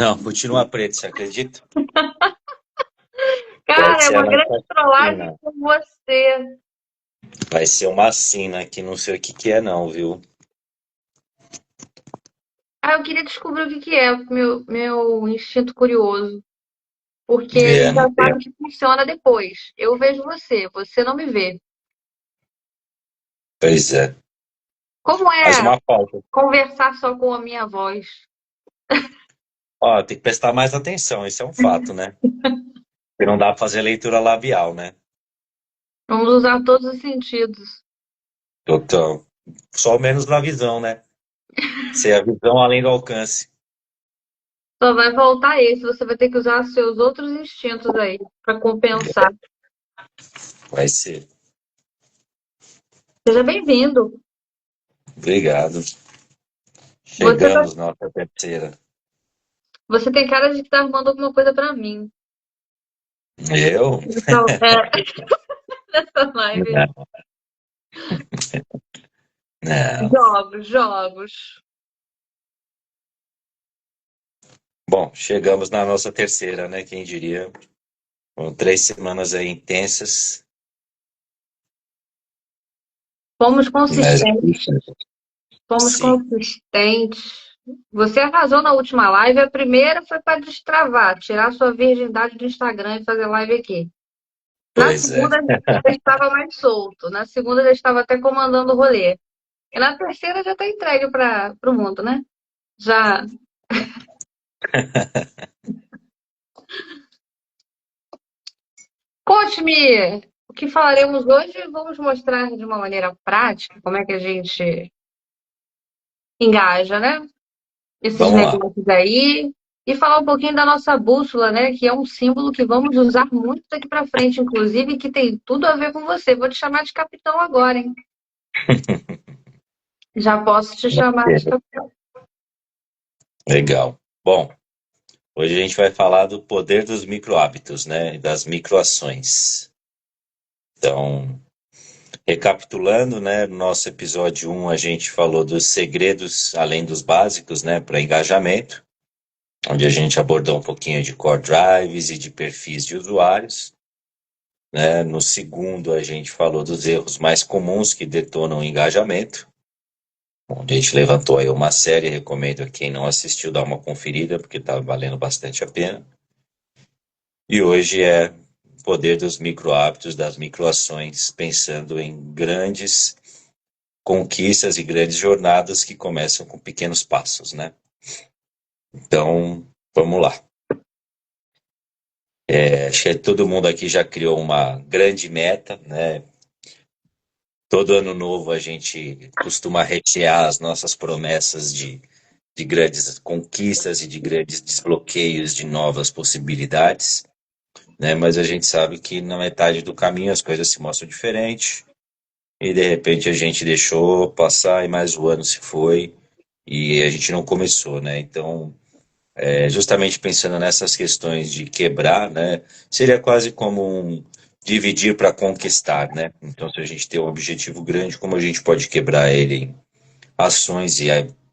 Não, continua preto, você acredita? Vai Cara, é ser a uma nossa grande trollagem sina. com você. Vai ser uma sina que não sei o que que é não, viu? Ah, eu queria descobrir o que que é, meu instinto curioso. Porque a É, gente não já tem. sabe que funciona depois. Eu vejo você, você não me vê. Pois é. Como Mais é uma falta. conversar só com a minha voz? Ó, tem que prestar mais atenção, isso é um fato, né? Porque não dá pra fazer leitura labial, né? Vamos usar todos os sentidos. Então, só menos na visão, né? Se a visão além do alcance. Só vai voltar esse, você vai ter que usar seus outros instintos aí para compensar. Vai ser. Seja bem-vindo. Obrigado. Você, Chegamos na nossa terceira. você tem cara de que tá arrumando alguma coisa para mim. Eu? Então, nessa live. Não, não. Jogos, jogos. Bom, chegamos na nossa terceira, né? Quem diria? Foram 3 semanas aí intensas, Fomos mas consistentes. Fomos sim, consistentes. Você arrasou na última live. A primeira foi para destravar, tirar sua virgindade do Instagram e fazer live aqui. Na pois é. segunda já estava mais solto. Na segunda já estava até comandando o rolê. E na terceira já está entregue para o mundo, né? Já. Conte-me o que falaremos hoje. Vamos mostrar de uma maneira prática como é que a gente engaja, né? Esses Vamos lá. negócios aí. E falar um pouquinho da nossa bússola, né? Que é um símbolo que vamos usar muito daqui para frente, inclusive, que tem tudo a ver com você. Vou te chamar de capitão agora, hein? Já posso te chamar de capitão. Legal. Bom, hoje a gente vai falar do poder dos micro hábitos, né? E das microações. Então, recapitulando, né? No nosso episódio 1, a gente falou dos segredos além dos básicos, né? Para engajamento, onde a gente abordou um pouquinho de core drives e de perfis de usuários. Né? No segundo, a gente falou dos erros mais comuns que detonam o engajamento, onde a gente levantou aí uma série, recomendo a quem não assistiu dar uma conferida, porque está valendo bastante a pena. E hoje é o poder dos micro hábitos, das microações, pensando em grandes conquistas e grandes jornadas que começam com pequenos passos, né? Então, vamos lá. Acho que todo mundo aqui já criou uma grande meta, né? Todo ano novo a gente costuma rechear as nossas promessas de grandes conquistas e de grandes desbloqueios de novas possibilidades, né? Mas a gente sabe que na metade do caminho as coisas se mostram diferentes e de repente a gente deixou passar e mais o ano se foi e a gente não começou, né? Então, justamente pensando nessas questões de quebrar, né? Seria quase como um dividir para conquistar, né? Então, se a gente tem um objetivo grande, como a gente pode quebrar ele em ações e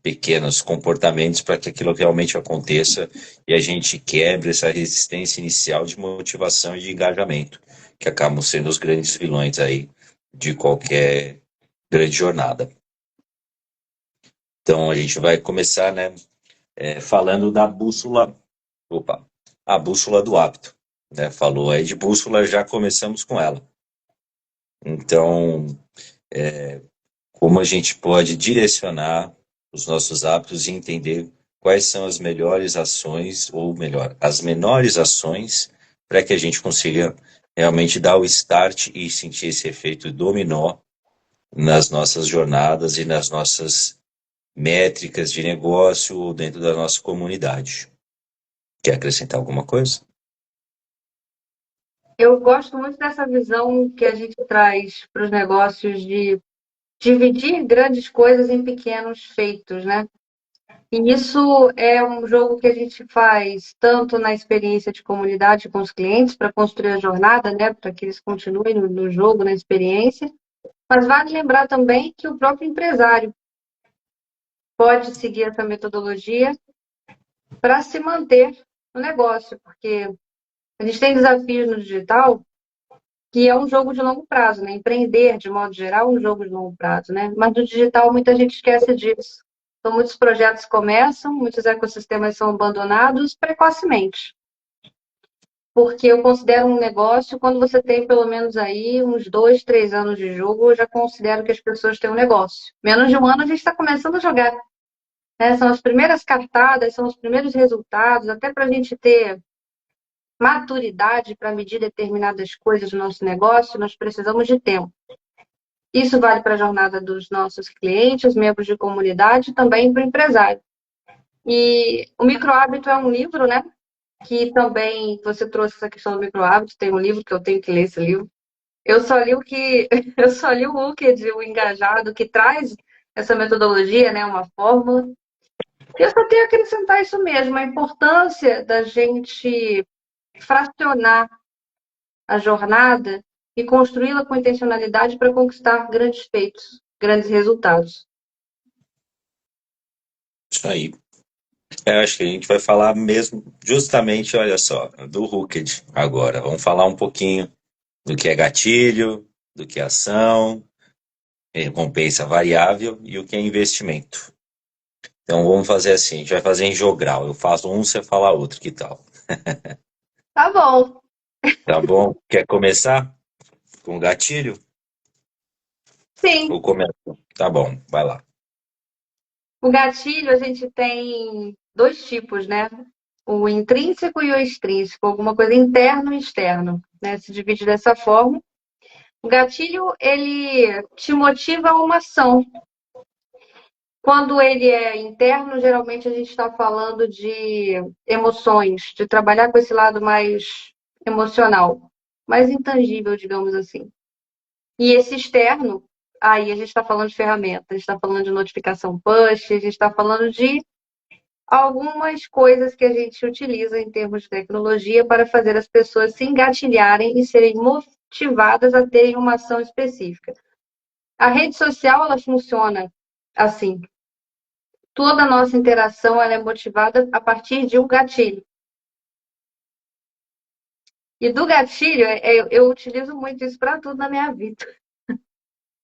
pequenos comportamentos para que aquilo realmente aconteça e a gente quebre essa resistência inicial de motivação e de engajamento, que acabam sendo os grandes vilões aí de qualquer grande jornada. Então, a gente vai começar, né? Falando da bússola, opa, a bússola do hábito, né? Falou aí de bússola, já começamos com ela. Então, como a gente pode direcionar os nossos hábitos e entender quais são as melhores ações, ou melhor, as menores ações, para que a gente consiga realmente dar o start e sentir esse efeito dominó nas nossas jornadas e nas nossas métricas de negócio ou dentro da nossa comunidade. Quer acrescentar alguma coisa? Eu gosto muito dessa visão que a gente traz para os negócios de dividir grandes coisas em pequenos feitos, né? E isso é um jogo que a gente faz tanto na experiência de comunidade com os clientes, para construir a jornada, né? Para que eles continuem no jogo, na experiência. Mas vale lembrar também que o próprio empresário pode seguir essa metodologia para se manter no negócio, porque a gente tem desafios no digital que é um jogo de longo prazo, né? Empreender, de modo geral, é um jogo de longo prazo, né? Mas no digital muita gente esquece disso. Então, muitos projetos começam, muitos ecossistemas são abandonados precocemente. Porque eu considero um negócio, quando você tem pelo menos aí uns 2, 3 anos de jogo, eu já considero que as pessoas têm um negócio. Menos de um ano a gente está começando a jogar, né? São as primeiras cartadas, são os primeiros resultados, até para a gente ter maturidade para medir determinadas coisas no nosso negócio, nós precisamos de tempo. Isso vale para a jornada dos nossos clientes, membros de comunidade, e também para o empresário. E o Microhábito é um livro, né? Que também você trouxe essa questão do microhábito, tem um livro que eu tenho que ler esse livro. Eu só li o que eu só li o Hooked, o Engajado, que traz essa metodologia, né? Uma fórmula. E eu só tenho a acrescentar isso mesmo, a importância da gente fracionar a jornada e construí-la com intencionalidade para conquistar grandes feitos, grandes resultados. Isso aí. Eu acho que a gente vai falar mesmo, justamente, olha só, do Hooked agora. Vamos falar um pouquinho do que é gatilho, do que é ação, recompensa variável e o que é investimento. Então vamos fazer assim, a gente vai fazer em jogral. Eu faço um, você fala outro, que tal? Tá bom. Tá bom? Quer começar com gatilho? Sim, Ou começa? Tá bom, vai lá. o gatilho a gente tem dois tipos, né? O intrínseco e o extrínseco, alguma coisa interno e externo, né? Se divide dessa forma. O gatilho, ele te motiva a uma ação. Quando ele é interno, geralmente a gente está falando de emoções, de trabalhar com esse lado mais emocional, mais intangível, digamos assim. E esse externo, aí a gente está falando de ferramenta, a gente está falando de notificação push, a gente está falando de algumas coisas que a gente utiliza em termos de tecnologia para fazer as pessoas se engatilharem e serem motivadas a terem uma ação específica. A rede social, ela funciona assim. Toda a nossa interação ela é motivada a partir de um gatilho. E do gatilho, eu utilizo muito isso para tudo na minha vida.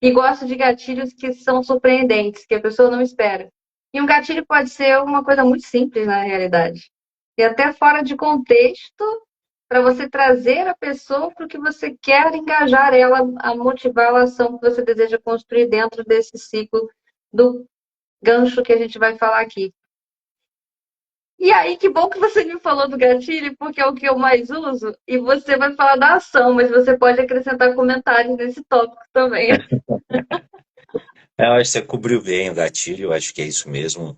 E gosto de gatilhos que são surpreendentes, que a pessoa não espera. E um gatilho pode ser uma coisa muito simples na realidade. E até fora de contexto, para você trazer a pessoa para o que você quer engajar ela, a motivar a ação que você deseja construir dentro desse ciclo do gancho que a gente vai falar aqui. E aí, que bom que você me falou do gatilho, porque é o que eu mais uso, e você vai falar da ação, mas você pode acrescentar comentários nesse tópico também. Eu acho que você cobriu bem o gatilho, eu acho que é isso mesmo.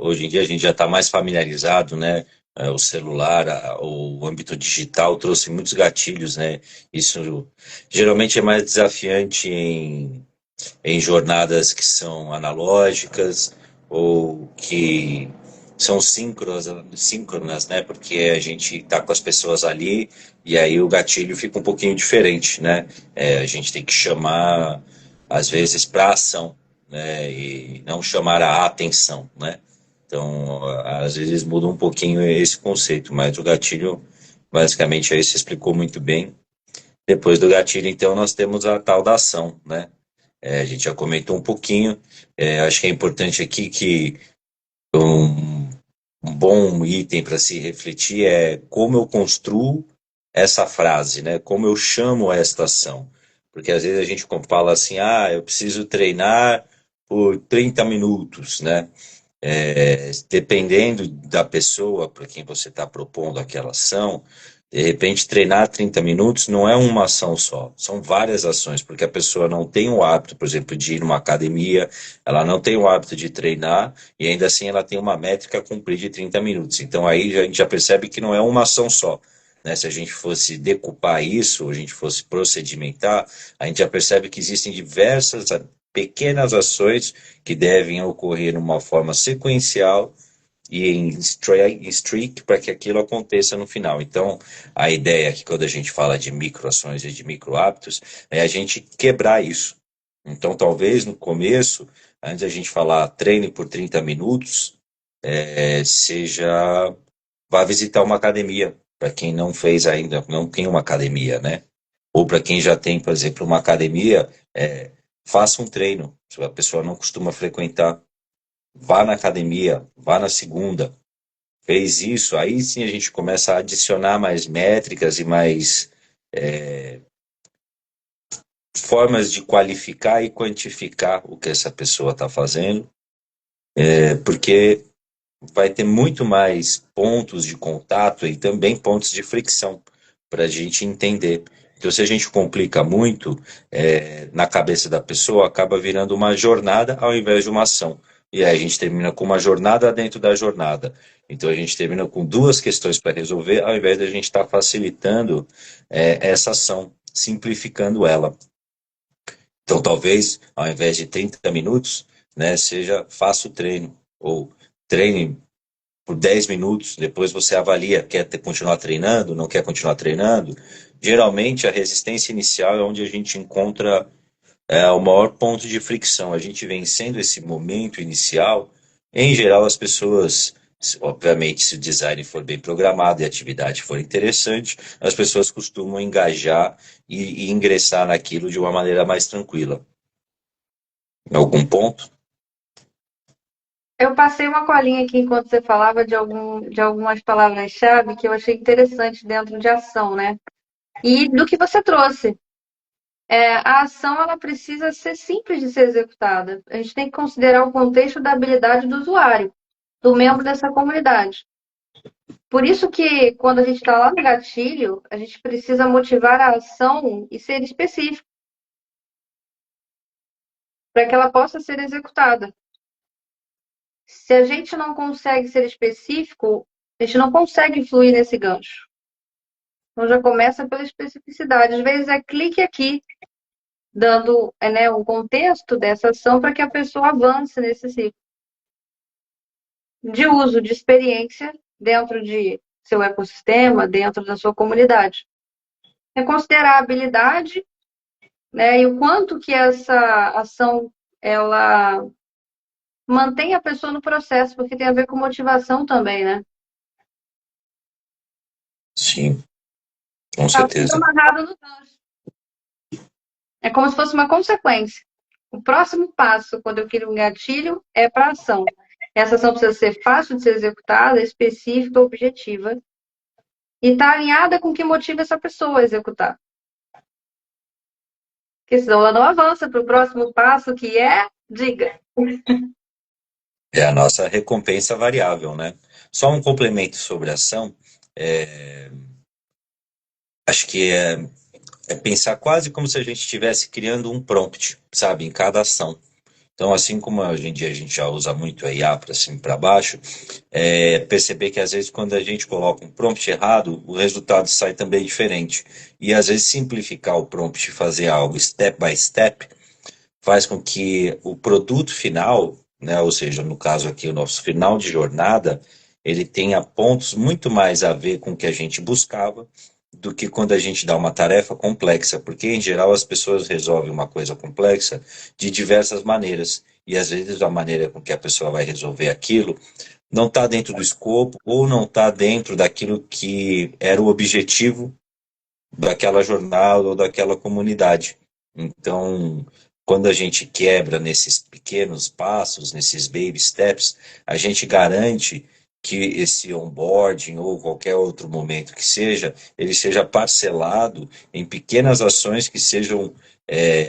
Hoje em dia a gente já está mais familiarizado, né? O celular, o âmbito digital trouxe muitos gatilhos, né? Isso geralmente é mais desafiante em jornadas que são analógicas ou que são síncronas, né? Porque a gente está com as pessoas ali e aí o gatilho fica um pouquinho diferente, né? A gente tem que chamar, às vezes, para ação, né? E não chamar a atenção, né? Então, às vezes muda um pouquinho esse conceito, mas o gatilho, basicamente, aí você explicou muito bem. Depois do gatilho, então, nós temos a tal da ação, né? A gente já comentou um pouquinho. Acho que é importante aqui que um, um bom item para se refletir é como eu construo essa frase, né? Como eu chamo esta ação. Porque às vezes a gente fala assim, eu preciso treinar por 30 minutos, né? Dependendo da pessoa para quem você está propondo aquela ação, de repente treinar 30 minutos não é uma ação só, são várias ações, porque a pessoa não tem o hábito, por exemplo, de ir numa academia, ela não tem o hábito de treinar, e ainda assim ela tem uma métrica a cumprir de 30 minutos. Então aí a gente já percebe que não é uma ação só. Né? Se a gente fosse decupar isso, a gente fosse procedimentar, a gente já percebe que existem diversas pequenas ações que devem ocorrer de uma forma sequencial e em streak para que aquilo aconteça no final. Então, a ideia é que quando a gente fala de microações e de micro hábitos, é a gente quebrar isso. Então, talvez no começo, antes a gente falar treine por 30 minutos, seja vá visitar uma academia, para quem não fez ainda, não tem uma academia, né? Ou para quem já tem, por exemplo, uma academia, faça um treino. Se a pessoa não costuma frequentar, vá na academia, vá na segunda. Fez isso, aí sim a gente começa a adicionar mais métricas e mais formas de qualificar e quantificar o que essa pessoa está fazendo, porque vai ter muito mais pontos de contato e também pontos de fricção para a gente entender. Então, se a gente complica muito, na cabeça da pessoa, acaba virando uma jornada ao invés de uma ação. E aí a gente termina com uma jornada dentro da jornada. Então a gente termina com duas questões para resolver, ao invés de a gente estar facilitando essa ação, simplificando ela. Então talvez, ao invés de 30 minutos, né, seja faça o treino, ou treine por 10 minutos, depois você avalia, quer continuar treinando, não quer continuar treinando. Geralmente, a resistência inicial é onde a gente encontra o maior ponto de fricção. A gente vencendo esse momento inicial, em geral, as pessoas, obviamente, se o design for bem programado e a atividade for interessante, as pessoas costumam engajar e ingressar naquilo de uma maneira mais tranquila. Em algum ponto? Eu passei uma colinha aqui enquanto você falava de algumas palavras-chave que eu achei interessante dentro de ação, né? E do que você trouxe. A ação ela precisa ser simples de ser executada. A gente tem que considerar o contexto da habilidade do usuário, do membro dessa comunidade. Por isso que quando a gente está lá no gatilho, a gente precisa motivar a ação e ser específico, para que ela possa ser executada. Se a gente não consegue ser específico, a gente não consegue fluir nesse gancho. Então já começa pela especificidade. Às vezes é clique aqui, dando um contexto dessa ação para que a pessoa avance nesse ciclo de uso, de experiência dentro de seu ecossistema, dentro da sua comunidade. É considerar a habilidade, né, e o quanto que essa ação ela mantém a pessoa no processo, porque tem a ver com motivação também, né? Sim, com Tá tudo certeza. amarrado no gancho. É como se fosse uma consequência. O próximo passo, quando eu crio um gatilho, é para ação. Essa ação precisa ser fácil de ser executada, específica, objetiva, e está alinhada com o que motiva essa pessoa a executar. Porque senão ela não avança para o próximo passo, que é diga. É a nossa recompensa variável, né? Só um complemento sobre a ação. é, Acho que é pensar quase como se a gente estivesse criando um prompt, sabe, em cada ação. Então, assim como hoje em dia a gente já usa muito a IA para cima e para baixo, perceber que às vezes quando a gente coloca um prompt errado, o resultado sai também diferente. E às vezes simplificar o prompt e fazer algo step by step faz com que o produto final, né, ou seja, no caso aqui o nosso final de jornada, ele tenha pontos muito mais a ver com o que a gente buscava do que quando a gente dá uma tarefa complexa, porque em geral as pessoas resolvem uma coisa complexa de diversas maneiras, e às vezes a maneira com que a pessoa vai resolver aquilo não está dentro do escopo ou não está dentro daquilo que era o objetivo daquela jornada ou daquela comunidade. Então, quando a gente quebra nesses pequenos passos, nesses baby steps, a gente garante que esse onboarding ou qualquer outro momento que seja, ele seja parcelado em pequenas ações que sejam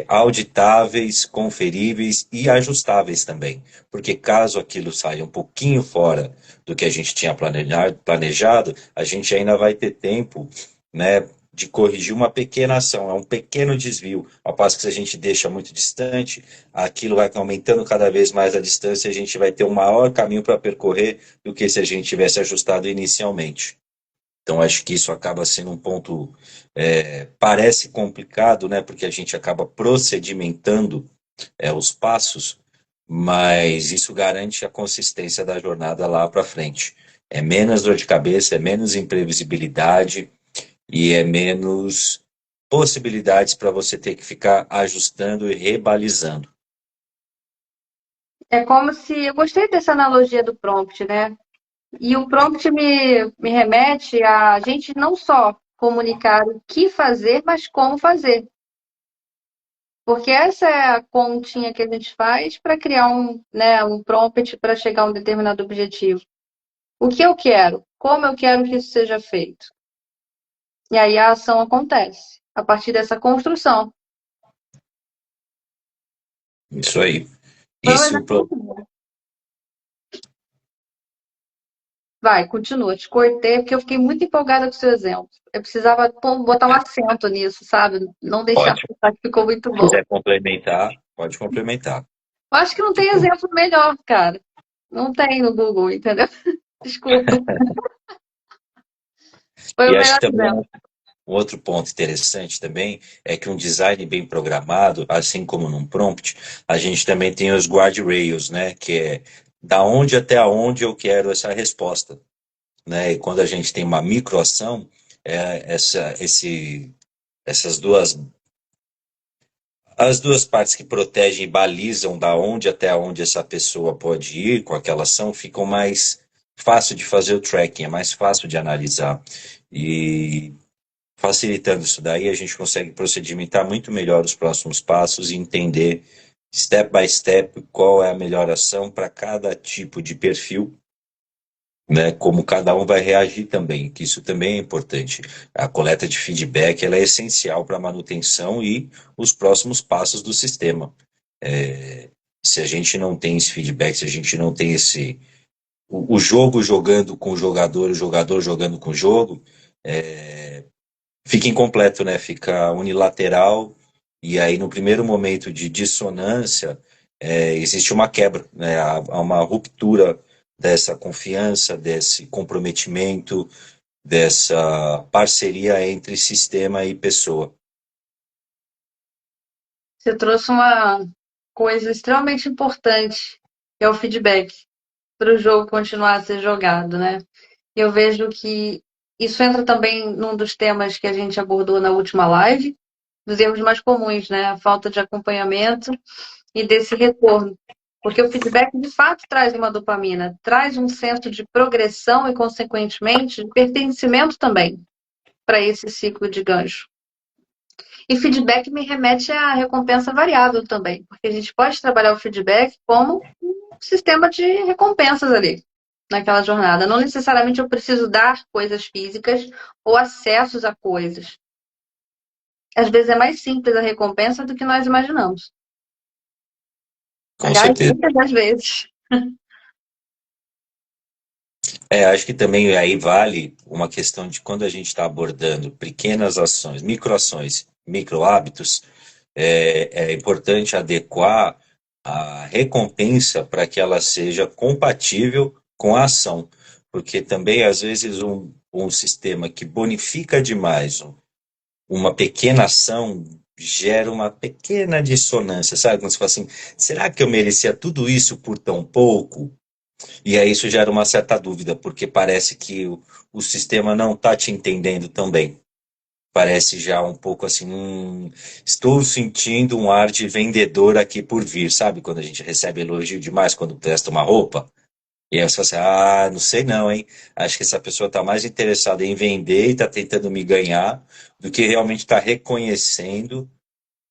auditáveis, conferíveis e ajustáveis também. Porque caso aquilo saia um pouquinho fora do que a gente tinha planejado, a gente ainda vai ter tempo, né, de corrigir uma pequena ação, é um pequeno desvio. Ao passo que se a gente deixa muito distante, aquilo vai aumentando cada vez mais a distância e a gente vai ter um maior caminho para percorrer do que se a gente tivesse ajustado inicialmente. Então, acho que isso acaba sendo um ponto, parece complicado, né, porque a gente acaba procedimentando os passos, mas isso garante a consistência da jornada lá para frente. É menos dor de cabeça, é menos imprevisibilidade, e é menos possibilidades para você ter que ficar ajustando e rebalizando. É como se. Eu gostei dessa analogia do prompt, né? E o prompt me remete a gente não só comunicar o que fazer, mas como fazer. Porque essa é a continha que a gente faz para criar um prompt para chegar a um determinado objetivo. O que eu quero? Como eu quero que isso seja feito? E aí a ação acontece a partir dessa construção. Isso aí. Foi um Isso, exemplo muito bom. Vai, continua. Te cortei porque eu fiquei muito empolgada com o seu exemplo. Eu precisava botar um acento nisso, sabe? Não deixar pode. passar, que ficou muito Se bom. quiser complementar, pode complementar. Eu acho que não tem Tipo, exemplo melhor, cara. Não tem no Google, entendeu? Desculpa. Foi o e acho melhor que também exemplo. um outro ponto interessante também é que um design bem programado, assim como num prompt, a gente também tem os guardrails, né? Que é da onde até aonde eu quero essa resposta, né? E quando a gente tem uma microação, essas as duas partes que protegem e balizam da onde até onde essa pessoa pode ir com aquela ação ficam mais fácil de fazer o tracking, é mais fácil de analisar. E facilitando isso daí, a gente consegue procedimentar muito melhor os próximos passos e entender step by step qual é a melhor ação para cada tipo de perfil, né, como cada um vai reagir também, que isso também é importante. A coleta de feedback ela é essencial para a manutenção e os próximos passos do sistema. Se a gente não tem esse feedback, se a gente não tem o jogo jogando com o jogador jogando com o jogo, fica incompleto, né? Fica unilateral e aí no primeiro momento de dissonância existe uma quebra, né? Há uma ruptura dessa confiança, desse comprometimento, dessa parceria entre sistema e pessoa. Você trouxe uma coisa extremamente importante, que é o feedback, para o jogo continuar a ser jogado, né? Eu vejo que isso entra também num dos temas que a gente abordou na última live, dos erros mais comuns, né? A falta de acompanhamento e desse retorno. Porque o feedback, de fato, traz uma dopamina, traz um senso de progressão e, consequentemente, de pertencimento também para esse ciclo de gancho. E feedback me remete à recompensa variável também, porque a gente pode trabalhar o feedback como um sistema de recompensas ali, naquela jornada. Não necessariamente eu preciso dar coisas físicas ou acessos a coisas. Às vezes é mais simples a recompensa do que nós imaginamos. Com Aliás, certeza. muitas das vezes. Acho que também aí vale uma questão de quando a gente está abordando pequenas ações, microações, micro hábitos, é importante adequar a recompensa para que ela seja compatível com a ação, porque também às vezes um sistema que bonifica demais uma pequena ação gera uma pequena dissonância, sabe? Quando você fala assim, será que eu merecia tudo isso por tão pouco? E aí isso gera uma certa dúvida, porque parece que o sistema não está te entendendo também. Parece já um pouco assim, estou sentindo um ar de vendedor aqui por vir, sabe? Quando a gente recebe elogio demais quando testa uma roupa. E aí você fala assim, não sei não, hein? Acho que essa pessoa está mais interessada em vender e está tentando me ganhar do que realmente está reconhecendo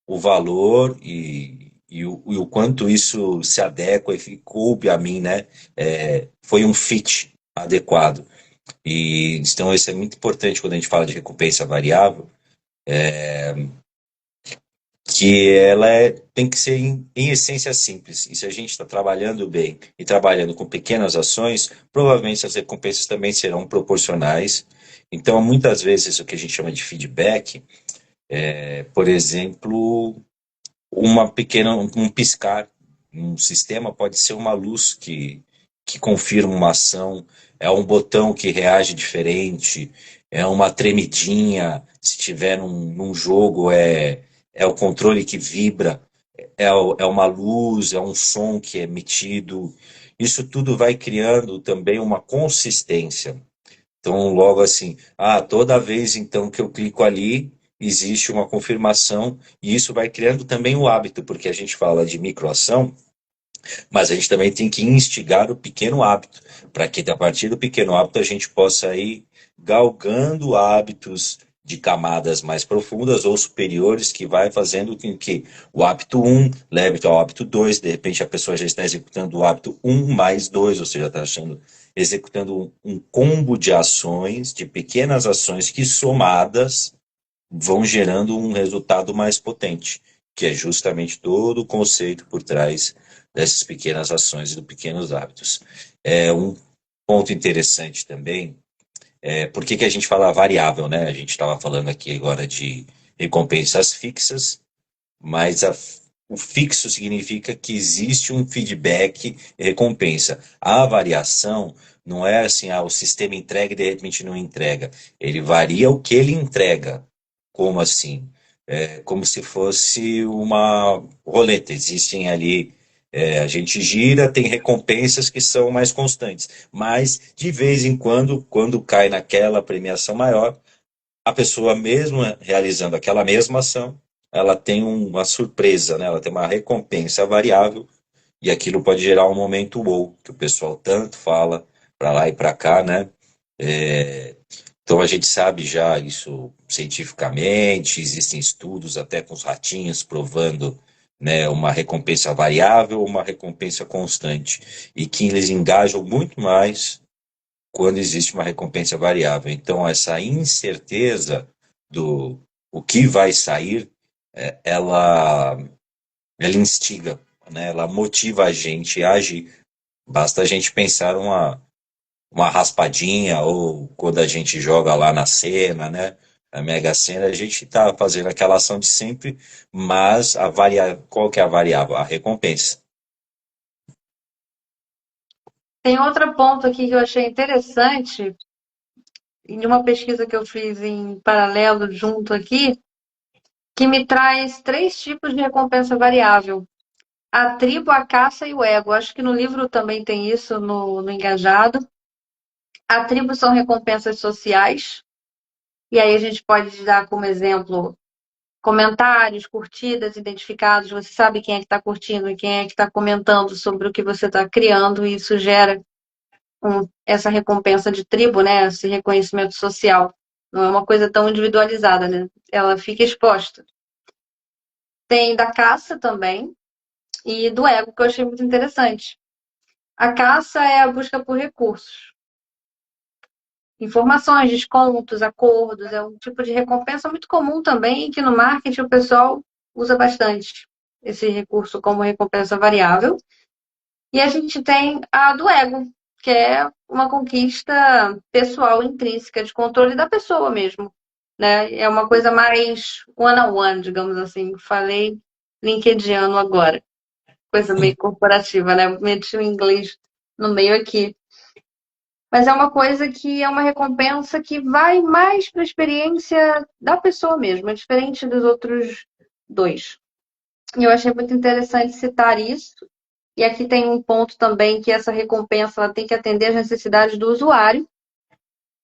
o valor e o quanto isso se adequa e coube a mim, né? Foi um fit adequado. E então isso é muito importante quando a gente fala de recompensa variável, que tem que ser em essência simples. E se a gente está trabalhando bem e trabalhando com pequenas ações, provavelmente as recompensas também serão proporcionais. Então, muitas vezes, o que a gente chama de feedback por exemplo, um piscar, um sistema pode ser uma luz que confirma uma ação, é um botão que reage diferente, é uma tremidinha, se tiver num jogo é o controle que vibra, é uma luz, é um som que é emitido. Isso tudo vai criando também uma consistência. Então, logo assim, toda vez então que eu clico ali, existe uma confirmação, e isso vai criando também o hábito, porque a gente fala de microação, Mas a gente também tem que instigar o pequeno hábito, para que a partir do pequeno hábito a gente possa ir galgando hábitos de camadas mais profundas ou superiores, que vai fazendo com que o hábito um leve ao hábito 2. De repente a pessoa já está executando o hábito um mais 2, ou seja, está executando um combo de ações, de pequenas ações que somadas vão gerando um resultado mais potente, que é justamente todo o conceito por trás dessas pequenas ações e dos pequenos hábitos. Um ponto interessante também por que a gente fala variável, né? A gente estava falando aqui agora de recompensas fixas, mas o fixo significa que existe um feedback e recompensa. A variação não é assim, o sistema entrega e de repente não entrega. Ele varia o que ele entrega. Como assim? É como se fosse uma roleta. Existem ali, a gente gira, tem recompensas que são mais constantes. Mas, de vez em quando cai naquela premiação maior, a pessoa mesmo realizando aquela mesma ação, ela tem uma surpresa, né? Ela tem uma recompensa variável e aquilo pode gerar um momento wow, que o pessoal tanto fala para lá e para cá, né? É, então a gente sabe já isso cientificamente, existem estudos até com os ratinhos provando, né, uma recompensa variável, uma recompensa constante, e que eles engajam muito mais quando existe uma recompensa variável. Então, essa incerteza do o que vai sair, ela instiga, né? Ela motiva a gente a agir. Basta a gente pensar uma raspadinha, ou quando a gente joga lá na Sena, né? A Mega Sena, a gente está fazendo aquela ação de sempre, mas qual que é a variável? A recompensa. Tem outro ponto aqui que eu achei interessante, de uma pesquisa que eu fiz em paralelo junto aqui, que me traz três tipos de recompensa variável: a tribo, a caça e o ego. Acho que no livro também tem isso, no Engajado. A tribo são recompensas sociais, e aí a gente pode dar como exemplo comentários, curtidas, identificados. Você sabe quem é que está curtindo e quem é que está comentando sobre o que você está criando, e isso gera essa recompensa de tribo, né? Esse reconhecimento social. Não é uma coisa tão individualizada, né? Ela fica exposta. Tem da caça também e do ego, que eu achei muito interessante. A caça é a busca por recursos. Informações, descontos, acordos, é um tipo de recompensa muito comum também, que no marketing o pessoal usa bastante esse recurso como recompensa variável. E a gente tem a do ego, que é uma conquista pessoal intrínseca, de controle da pessoa mesmo, né? É uma coisa mais one-on-one, digamos assim. Falei linkediano agora. Coisa meio corporativa, né? Meti o inglês no meio aqui. Mas é uma coisa que é uma recompensa que vai mais para a experiência da pessoa mesmo, é diferente dos outros dois. E eu achei muito interessante citar isso. E aqui tem um ponto também que essa recompensa ela tem que atender às necessidades do usuário,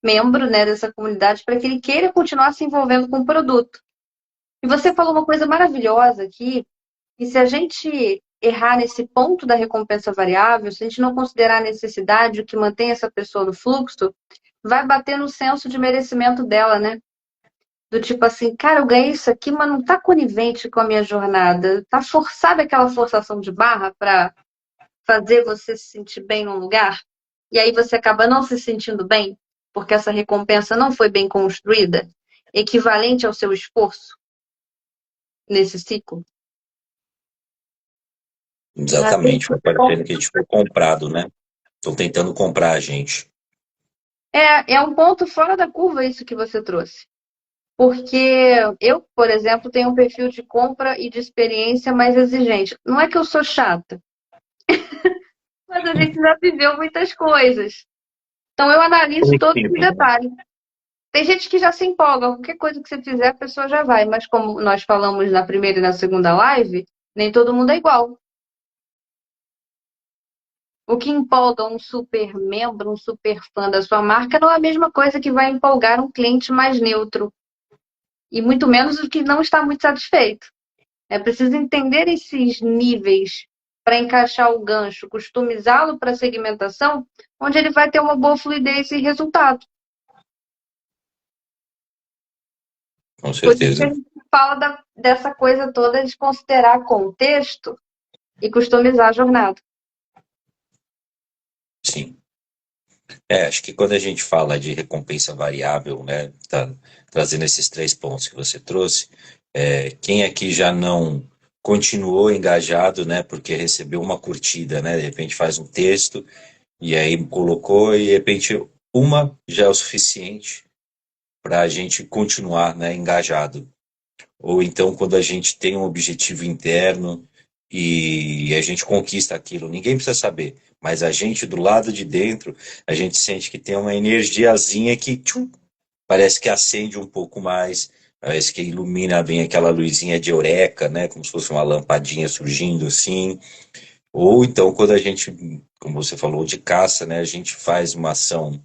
membro, né, dessa comunidade, para que ele queira continuar se envolvendo com o produto. E você falou uma coisa maravilhosa aqui, que se a gente errar nesse ponto da recompensa variável, se a gente não considerar a necessidade, o que mantém essa pessoa no fluxo, vai bater no senso de merecimento dela, né? Do tipo assim, cara, eu ganhei isso aqui, mas não tá conivente com a minha jornada. Tá forçada aquela forçação de barra para fazer você se sentir bem num lugar, e aí você acaba não se sentindo bem, porque essa recompensa não foi bem construída, equivalente ao seu esforço nesse ciclo. Já tem... Exatamente, vai parecendo que a gente foi comprado, né? Estão tentando comprar a gente. É um ponto fora da curva isso que você trouxe. Porque eu, por exemplo, tenho um perfil de compra e de experiência mais exigente. Não é que eu sou chata, mas a gente já viveu muitas coisas. Então eu analiso todos os Coletivo, né? detalhes. Tem gente que já se empolga, qualquer coisa que você fizer, a pessoa já vai. Mas como nós falamos na primeira e na segunda live, nem todo mundo é igual. O que empolga um super membro, um super fã da sua marca, não é a mesma coisa que vai empolgar um cliente mais neutro. E muito menos o que não está muito satisfeito. É preciso entender esses níveis para encaixar o gancho, customizá-lo para segmentação, onde ele vai ter uma boa fluidez e resultado. Com Por isso que a certeza. gente fala dessa coisa toda de considerar contexto e customizar a jornada. Sim. Acho que quando a gente fala de recompensa variável, né, tá trazendo esses três pontos que você trouxe, quem aqui já não continuou engajado, né, porque recebeu uma curtida, né, de repente faz um texto e aí colocou e de repente uma já é o suficiente para a gente continuar, né, engajado. Ou então quando a gente tem um objetivo interno e a gente conquista aquilo, ninguém precisa saber, mas a gente do lado de dentro, a gente sente que tem uma energiazinha que tchum, parece que acende um pouco mais, parece que ilumina bem aquela luzinha de eureka, né, como se fosse uma lampadinha surgindo assim. Ou então quando a gente, como você falou, de caça, né, a gente faz uma ação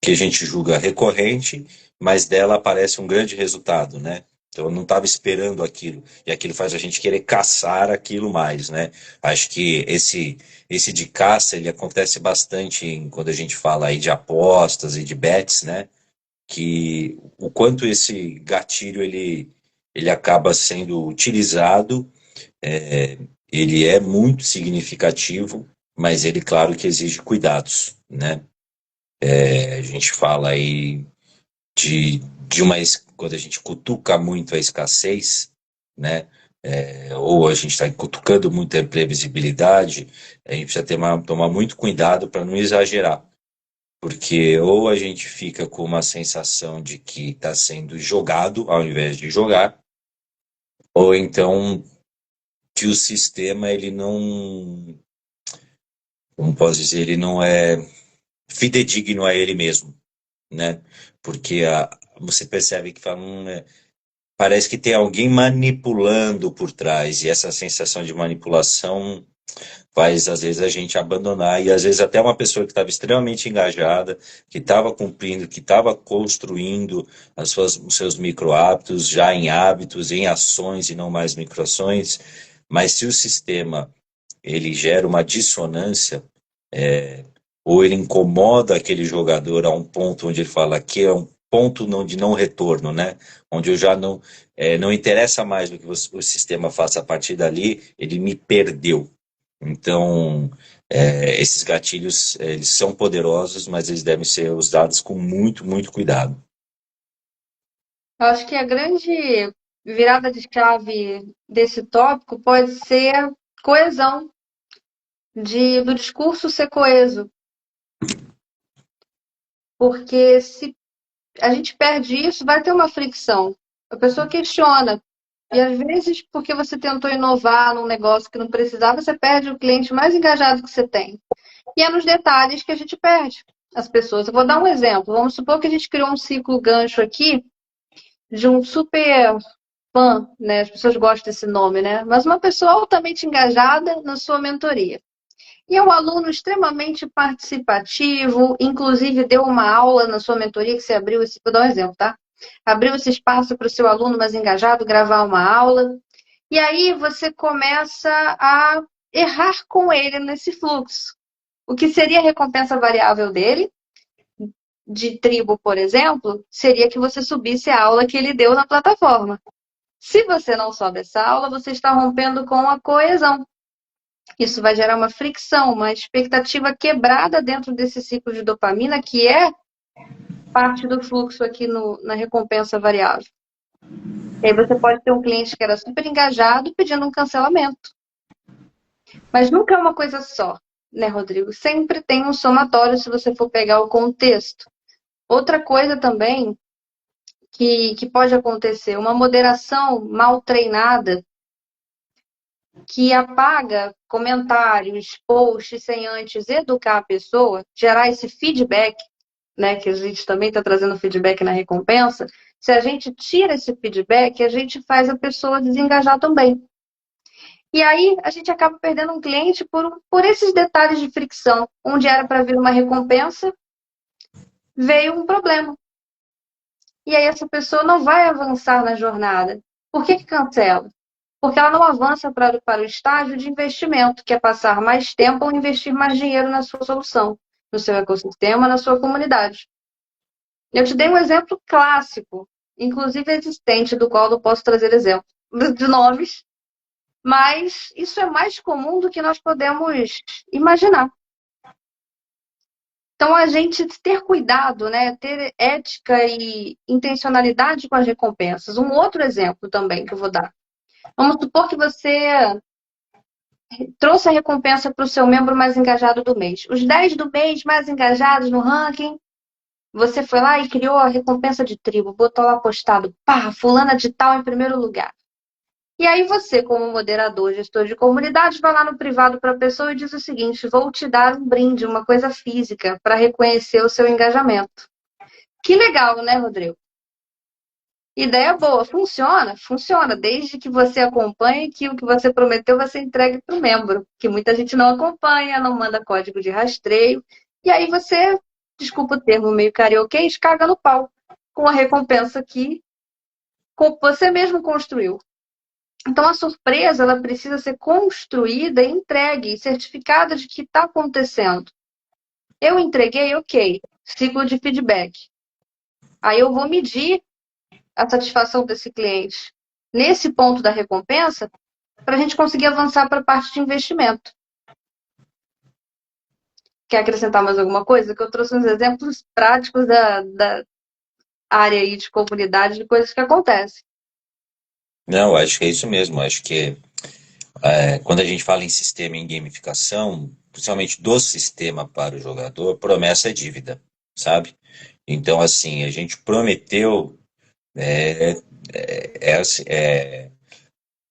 que a gente julga recorrente, mas dela aparece um grande resultado, né? Então eu não estava esperando aquilo, e aquilo faz a gente querer caçar aquilo mais, né? Acho que esse de caça, ele acontece bastante quando a gente fala aí de apostas e de bets, né? Que o quanto esse gatilho ele acaba sendo utilizado, ele é muito significativo, mas ele, claro, que exige cuidados, né? A gente fala aí de uma quando a gente cutuca muito a escassez, né? Ou a gente está cutucando muito a imprevisibilidade, a gente precisa tomar muito cuidado para não exagerar, porque ou a gente fica com uma sensação de que está sendo jogado ao invés de jogar, ou então que o sistema ele não, como posso dizer, ele não é fidedigno a ele mesmo, né? Porque você percebe que fala, parece que tem alguém manipulando por trás, e essa sensação de manipulação faz, às vezes, a gente abandonar, e às vezes até uma pessoa que estava extremamente engajada, que estava cumprindo, que estava construindo os seus micro hábitos, já em hábitos, em ações e não mais microações, mas se o sistema ele gera uma dissonância, ou ele incomoda aquele jogador a um ponto onde ele fala que é um ponto não, de não retorno, né? Onde eu já não interessa mais o que o sistema faça a partir dali, ele me perdeu. Então, esses gatilhos, eles são poderosos, mas eles devem ser usados com muito, muito cuidado. Eu acho que a grande virada de chave desse tópico pode ser a coesão, do discurso ser coeso. Porque se a gente perde isso, vai ter uma fricção. A pessoa questiona. E às vezes, porque você tentou inovar num negócio que não precisava, você perde o cliente mais engajado que você tem. E é nos detalhes que a gente perde as pessoas. Eu vou dar um exemplo. Vamos supor que a gente criou um ciclo gancho aqui de um super fã, né? As pessoas gostam desse nome, né? Mas uma pessoa altamente engajada na sua mentoria. E é um aluno extremamente participativo, inclusive deu uma aula na sua mentoria que você abriu esse, vou dar um exemplo, tá? Abriu esse espaço para o seu aluno mais engajado gravar uma aula. E aí você começa a errar com ele nesse fluxo. O que seria a recompensa variável dele, de tribo, por exemplo, seria que você subisse a aula que ele deu na plataforma. Se você não sobe essa aula, você está rompendo com a coesão. Isso vai gerar uma fricção, uma expectativa quebrada dentro desse ciclo de dopamina, que é parte do fluxo aqui na recompensa variável. E aí você pode ter um cliente que era super engajado pedindo um cancelamento. Mas nunca é uma coisa só, né, Rodrigo? Sempre tem um somatório se você for pegar o contexto. Outra coisa também que pode acontecer, uma moderação mal treinada que apaga comentários, posts sem antes educar a pessoa, gerar esse feedback, né, que a gente também está trazendo feedback na recompensa. Se a gente tira esse feedback, a gente faz a pessoa desengajar também. E aí a gente acaba perdendo um cliente por esses detalhes de fricção. Onde era para vir uma recompensa, veio um problema. E aí essa pessoa não vai avançar na jornada. Por que cancela? porque ela não avança para o estágio de investimento, que é passar mais tempo ou investir mais dinheiro na sua solução, no seu ecossistema, na sua comunidade. Eu te dei um exemplo clássico, inclusive existente, do qual eu posso trazer exemplo de nomes, mas isso é mais comum do que nós podemos imaginar. Então, a gente ter cuidado, né? Ter ética e intencionalidade com as recompensas. Um outro exemplo também que eu vou dar. Vamos supor que você trouxe a recompensa para o seu membro mais engajado do mês. Os 10 do mês mais engajados no ranking, você foi lá e criou a recompensa de tribo, botou lá postado, pá, fulana de tal em primeiro lugar. E aí você, como moderador, gestor de comunidade, vai lá no privado para a pessoa e diz o seguinte: vou te dar um brinde, uma coisa física, para reconhecer o seu engajamento. Que legal, né, Rodrigo? Ideia boa, funciona? Funciona, desde que você acompanhe que o que você prometeu você entregue para o membro, que muita gente não acompanha, não manda código de rastreio, e aí você, desculpa o termo meio carioquês, caga no pau com a recompensa que você mesmo construiu. Então, a surpresa ela precisa ser construída e entregue, certificada de que está acontecendo. Eu entreguei, ok, ciclo de feedback. Aí eu vou medir a satisfação desse cliente nesse ponto da recompensa para a gente conseguir avançar para a parte de investimento. Quer acrescentar mais alguma coisa? Que eu trouxe uns exemplos práticos da área aí de comunidade, de coisas que acontecem. Não, acho que é isso mesmo. Acho que quando a gente fala em sistema e em gamificação, principalmente do sistema para o jogador, promessa é dívida, sabe? Então, assim, a gente prometeu. É, assim,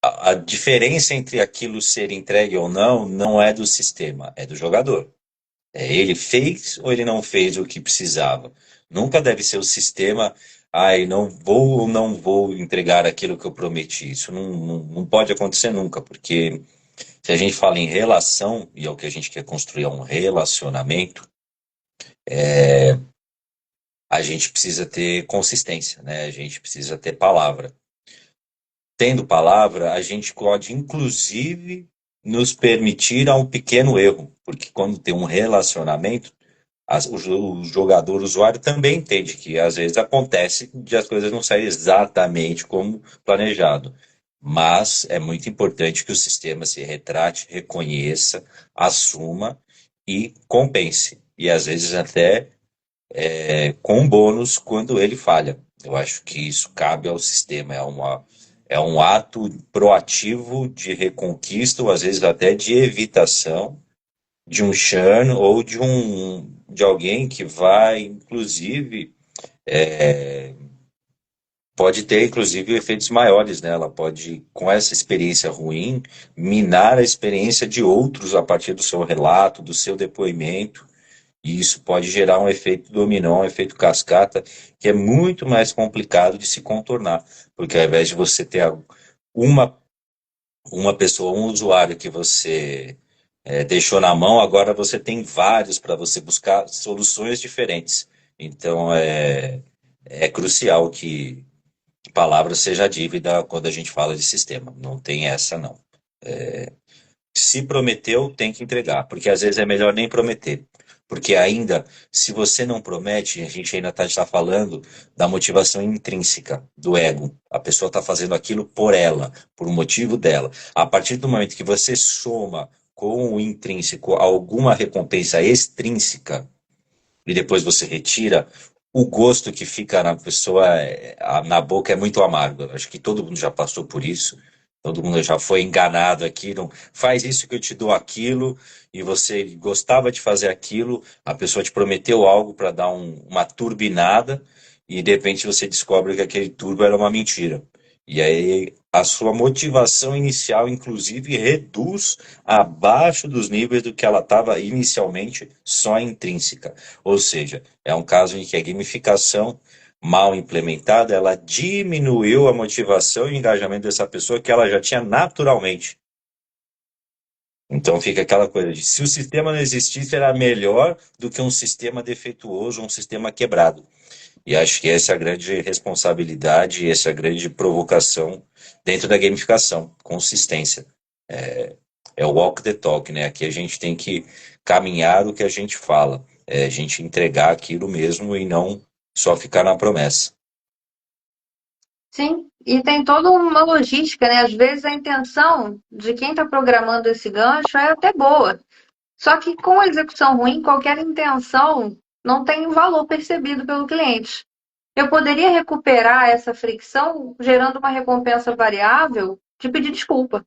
a diferença entre aquilo ser entregue ou não é do sistema, é do jogador. É, ele fez ou ele não fez o que precisava. Nunca deve ser o sistema, ai, não vou ou não vou entregar aquilo que eu prometi. Isso não pode acontecer nunca, porque se a gente fala em relação, e é o que a gente quer construir, é um relacionamento, a gente precisa ter consistência, né? A gente precisa ter palavra. Tendo palavra, a gente pode, inclusive, nos permitir a um pequeno erro, porque quando tem um relacionamento, o jogador, o usuário também entende que às vezes acontece de as coisas não saírem exatamente como planejado. Mas é muito importante que o sistema se retrate, reconheça, assuma e compense. E às vezes até com bônus quando ele falha. Eu acho que isso cabe ao sistema, é um ato proativo de reconquista, ou às vezes até de evitação de um churn ou de alguém que vai, inclusive, pode ter, inclusive, efeitos maiores nela. Pode, com essa experiência ruim, minar a experiência de outros a partir do seu relato, do seu depoimento. E isso pode gerar um efeito dominó, um efeito cascata, que é muito mais complicado de se contornar. Porque ao invés de você ter uma, uma pessoa, um usuário que você deixou na mão, agora você tem vários para você buscar soluções diferentes. Então é crucial que palavra seja dívida quando a gente fala de sistema. Não tem essa, não. Se prometeu, tem que entregar, porque às vezes é melhor nem prometer. Porque ainda, se você não promete, a gente ainda está falando da motivação intrínseca, do ego. A pessoa está fazendo aquilo por ela, por um motivo dela. A partir do momento que você soma com o intrínseco alguma recompensa extrínseca, e depois você retira, o gosto que fica na pessoa, na boca, é muito amargo. Acho que todo mundo já passou por isso. Todo mundo já foi enganado aqui. Não faz isso que eu te dou aquilo, e você gostava de fazer aquilo, a pessoa te prometeu algo para dar uma turbinada, e de repente você descobre que aquele turbo era uma mentira. E aí a sua motivação inicial, inclusive, reduz abaixo dos níveis do que ela estava inicialmente, só intrínseca. Ou seja, é um caso em que a gamificação mal implementada, ela diminuiu a motivação e o engajamento dessa pessoa que ela já tinha naturalmente. Então fica aquela coisa de se o sistema não existisse, era melhor do que um sistema defeituoso, um sistema quebrado. E acho que essa é a grande responsabilidade, essa é a grande provocação dentro da gamificação, consistência. É o walk the talk, né? Aqui a gente tem que caminhar o que a gente fala, a gente entregar aquilo mesmo e não só ficar na promessa. Sim, e tem toda uma logística, né? Às vezes a intenção de quem está programando esse gancho é até boa. Só que com a execução ruim, qualquer intenção não tem valor percebido pelo cliente. Eu poderia recuperar essa fricção gerando uma recompensa variável de pedir desculpa,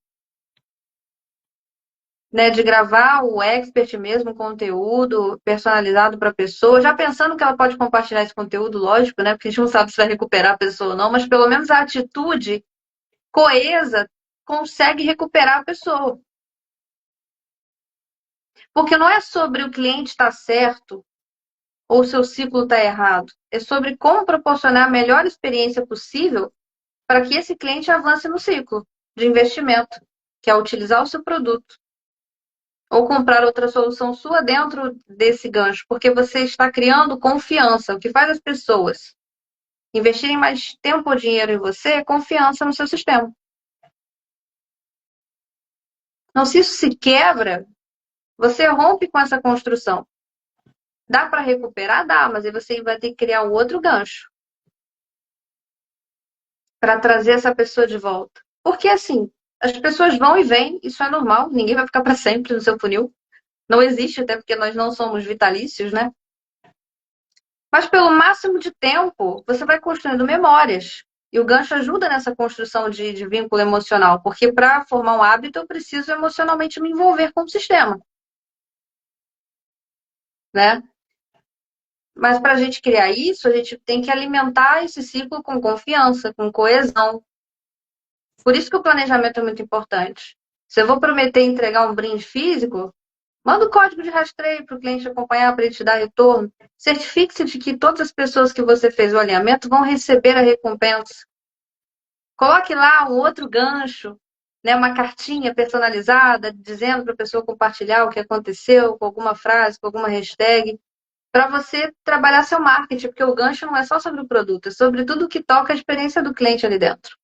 né? De gravar o expert mesmo, conteúdo personalizado para a pessoa, já pensando que ela pode compartilhar esse conteúdo, lógico, né? Porque a gente não sabe se vai recuperar a pessoa ou não, mas pelo menos a atitude coesa consegue recuperar a pessoa. Porque não é sobre o cliente estar certo ou o seu ciclo está errado. É sobre como proporcionar a melhor experiência possível para que esse cliente avance no ciclo de investimento, que é utilizar o seu produto ou comprar outra solução sua dentro desse gancho, porque você está criando confiança. O que faz as pessoas investirem mais tempo ou dinheiro em você é confiança no seu sistema. Então, se isso se quebra, você rompe com essa construção. Dá para recuperar? Dá, mas aí você vai ter que criar um outro gancho para trazer essa pessoa de volta. Porque assim, as pessoas vão e vêm, isso é normal, ninguém vai ficar para sempre no seu funil. Não existe, até porque nós não somos vitalícios, né? Mas pelo máximo de tempo, você vai construindo memórias. E o gancho ajuda nessa construção de vínculo emocional, porque para formar um hábito eu preciso emocionalmente me envolver com o sistema, né? Mas para a gente criar isso, a gente tem que alimentar esse ciclo com confiança, com coesão. Por isso que o planejamento é muito importante. Se eu vou prometer entregar um brinde físico, manda o código de rastreio para o cliente acompanhar, para ele te dar retorno. Certifique-se de que todas as pessoas que você fez o alinhamento vão receber a recompensa. Coloque lá um outro gancho, né, uma cartinha personalizada, dizendo para a pessoa compartilhar o que aconteceu, com alguma frase, com alguma hashtag, para você trabalhar seu marketing, porque o gancho não é só sobre o produto, é sobre tudo que toca a experiência do cliente ali dentro.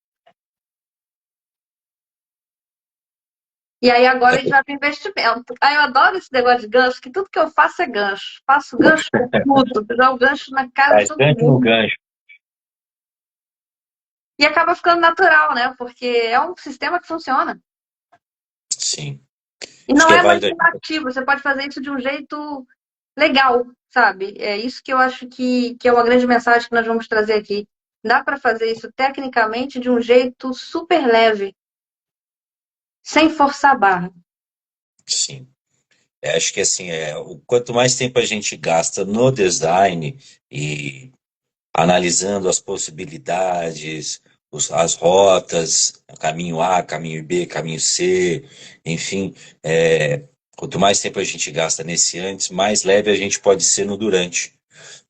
E aí agora a gente vai para investimento. Aí eu adoro esse negócio de gancho, que tudo que eu faço é gancho. Faço gancho com tudo, eu jogo gancho na cara de todo Bastante no mundo. gancho. E acaba ficando natural, né? Porque é um sistema que funciona. Sim. E Acho não que é é válido. manipulativo, você pode fazer isso de um jeito legal, sabe? É isso que eu acho que é uma grande mensagem que nós vamos trazer aqui. Dá para fazer isso tecnicamente de um jeito super leve, sem forçar a barra. Sim. Acho que assim, quanto mais tempo a gente gasta no design e analisando as possibilidades, as rotas, caminho A, caminho B, caminho C, enfim, quanto mais tempo a gente gasta nesse antes, mais leve a gente pode ser no durante,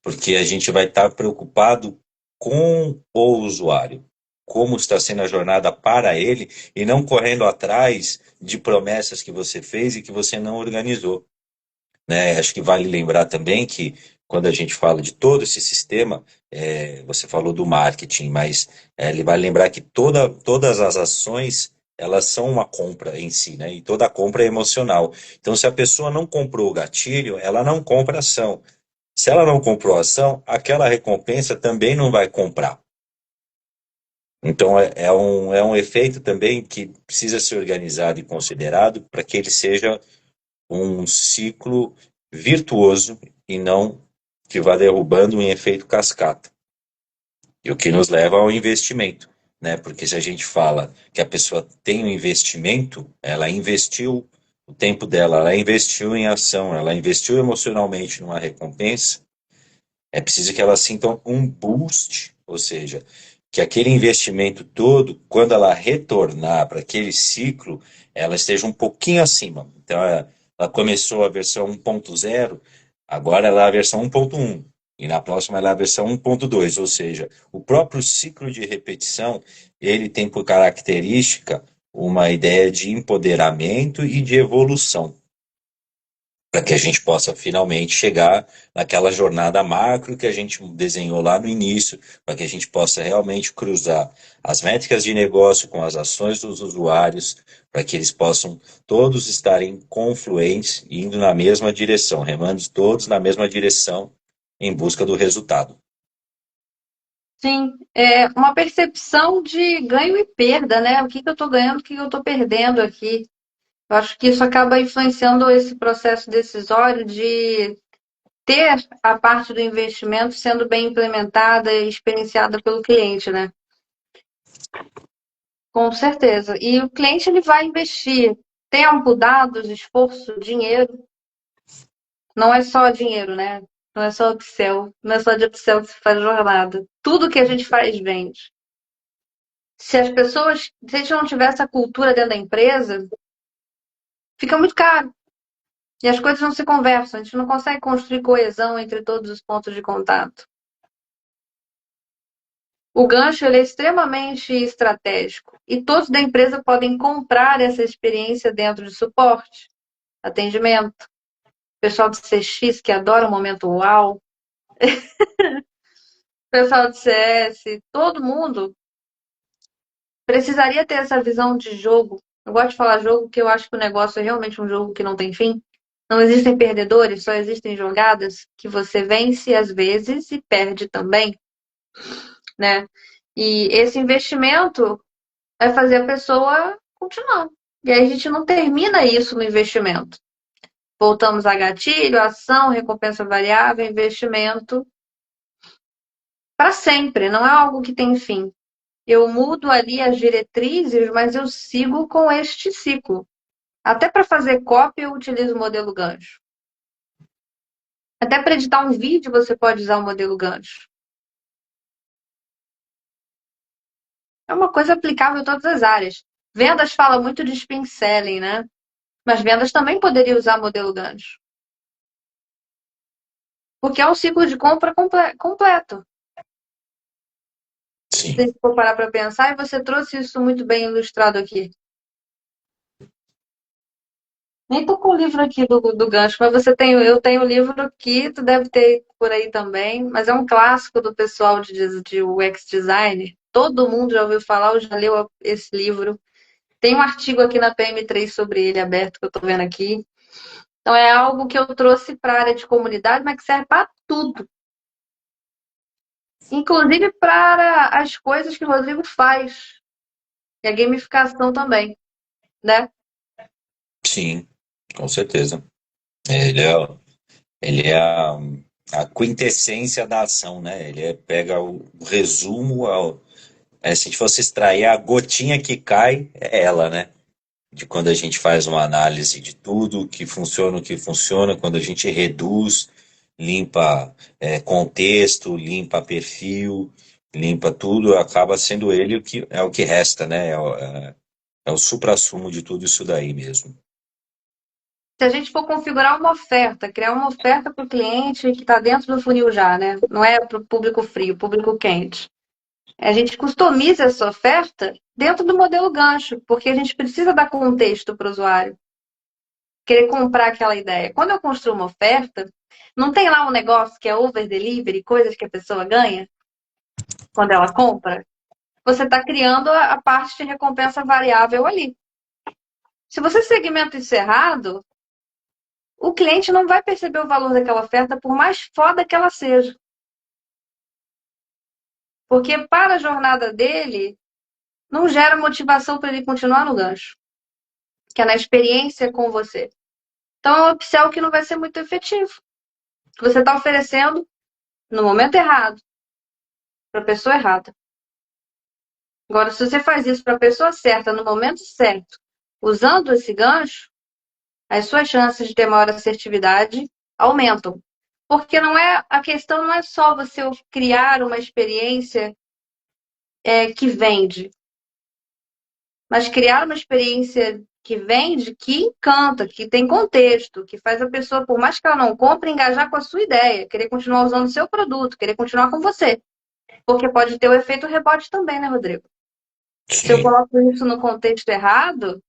porque a gente vai estar preocupado com o usuário, como está sendo a jornada para ele, e não correndo atrás de promessas que você fez e que você não organizou, né? Acho que vale lembrar também que quando a gente fala de todo esse sistema, você falou do marketing, mas ele vale lembrar que todas as ações elas são uma compra em si, né? E toda compra é emocional. Então, se a pessoa não comprou o gatilho, ela não compra a ação. Se ela não comprou a ação, aquela recompensa também não vai comprar. Então, é um efeito também que precisa ser organizado e considerado para que ele seja um ciclo virtuoso e não que vá derrubando em efeito cascata. E o que nos leva ao investimento, né? Porque se a gente fala que a pessoa tem um investimento, ela investiu o tempo dela, ela investiu em ação, ela investiu emocionalmente numa recompensa, é preciso que ela sinta um boost, ou seja, que aquele investimento todo, quando ela retornar para aquele ciclo, ela esteja um pouquinho acima. Então, ela começou a versão 1.0, agora ela é a versão 1.1, e na próxima ela é a versão 1.2, ou seja, o próprio ciclo de repetição, ele tem por característica uma ideia de empoderamento e de evolução. para que a gente possa finalmente chegar naquela jornada macro que a gente desenhou lá no início, para que a gente possa realmente cruzar as métricas de negócio com as ações dos usuários, para que eles possam todos estarem confluentes, indo na mesma direção, remando todos na mesma direção em busca do resultado. Sim, é uma percepção de ganho e perda, né? O que que eu estou ganhando, o que que eu estou perdendo aqui. Eu acho que isso acaba influenciando esse processo decisório de ter a parte do investimento sendo bem implementada e experienciada pelo cliente, né? Com certeza. E o cliente ele vai investir tempo, dados, esforço, dinheiro. Não é só dinheiro, né? Não é só upsell. Não é só de upsell que se faz jornada. Tudo que a gente faz vende. Se as pessoas, se a gente não tiver essa cultura dentro da empresa, fica muito caro. E as coisas não se conversam. A gente não consegue construir coesão entre todos os pontos de contato. O gancho ele é extremamente estratégico. E todos da empresa podem comprar essa experiência dentro de suporte, atendimento, pessoal de CX que adora o momento uau, pessoal de CS, todo mundo precisaria ter essa visão de jogo. Eu gosto de falar jogo porque eu acho que o negócio é realmente um jogo que não tem fim. Não existem perdedores, só existem jogadas que você vence às vezes e perde também, né? E esse investimento vai fazer a pessoa continuar. E aí a gente não termina isso no investimento. Voltamos a gatilho, ação, recompensa variável, investimento para sempre, não é algo que tem fim. Eu mudo ali as diretrizes, mas eu sigo com este ciclo. Até para fazer copy, eu utilizo o modelo gancho. Até para editar um vídeo, você pode usar o modelo gancho. É uma coisa aplicável em todas as áreas. Vendas fala muito de spin selling, né? Mas vendas também poderia usar modelo gancho. Porque é um ciclo de compra completo. Se a Sim. gente for parar para pensar, e você trouxe isso muito bem ilustrado aqui. Nem tô com o livro aqui do gancho, mas eu tenho o livro aqui, tu deve ter por aí também, mas é um clássico do pessoal de UX Design. Todo mundo já ouviu falar ou já leu esse livro. Tem um artigo aqui na PM3 sobre ele aberto que eu tô vendo aqui. Então é algo que eu trouxe para a área de comunidade, mas que serve para tudo. Inclusive para as coisas que o Rodrigo faz. E a gamificação também, né? Sim, com certeza. Ele é, ele é a quintessência da ação, né? Pega o resumo, se a gente fosse extrair a gotinha que cai, é ela, né? De quando a gente faz uma análise de tudo, o que funciona, quando a gente reduz, limpa contexto, limpa perfil, limpa tudo, acaba sendo ele o que resta, né? É o suprassumo de tudo isso daí mesmo. Se a gente for configurar uma oferta, criar uma oferta para o cliente que está dentro do funil já, né? Não é para o público frio, público quente. A gente customiza essa oferta dentro do modelo gancho, porque a gente precisa dar contexto para o usuário querer comprar aquela ideia. Quando eu construo uma oferta, não tem lá um negócio que é over delivery, coisas que a pessoa ganha quando ela compra? Você está criando a parte de recompensa variável ali. Se você segmenta isso errado, o cliente não vai perceber o valor daquela oferta, por mais foda que ela seja. Porque para a jornada dele, não gera motivação para ele continuar no gancho, que é na experiência com você. Então é um upsell que não vai ser muito efetivo. Você está oferecendo no momento errado, para a pessoa errada. Agora, se você faz isso para a pessoa certa, no momento certo, usando esse gancho, as suas chances de ter maior assertividade aumentam. Porque a questão não é só você criar uma experiência que vende, mas criar uma experiência que vende, que encanta, que tem contexto, que faz a pessoa, por mais que ela não compre, engajar com a sua ideia, querer continuar usando o seu produto, querer continuar com você. Porque pode ter o efeito rebote também, né, Rodrigo? Se eu Sim, coloco isso no contexto errado,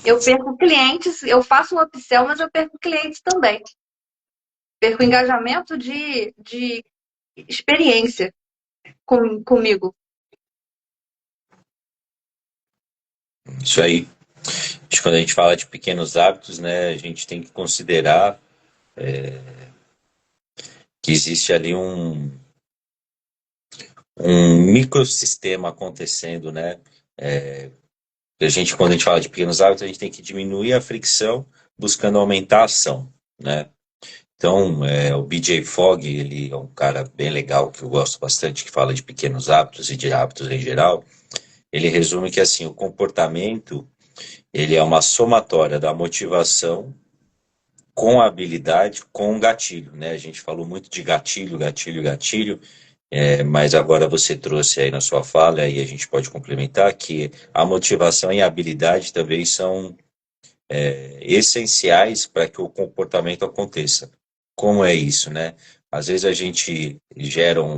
Eu perco clientes, eu faço um upsell, mas eu perco clientes também. Perco engajamento de experiência comigo. Isso aí. Acho que quando a gente fala de pequenos hábitos, né, a gente tem que considerar que existe ali um microsistema acontecendo, né? Quando a gente fala de pequenos hábitos, a gente tem que diminuir a fricção buscando aumentar a ação, né? Então, o BJ Fogg, ele é um cara bem legal, que eu gosto bastante, que fala de pequenos hábitos e de hábitos em geral. Ele resume que, assim, o comportamento, ele é uma somatória da motivação com a habilidade, com o gatilho, né? A gente falou muito de gatilho, gatilho, gatilho, mas agora você trouxe aí na sua fala, e a gente pode complementar, que a motivação e a habilidade também são essenciais para que o comportamento aconteça. Como é isso, né? Às vezes a gente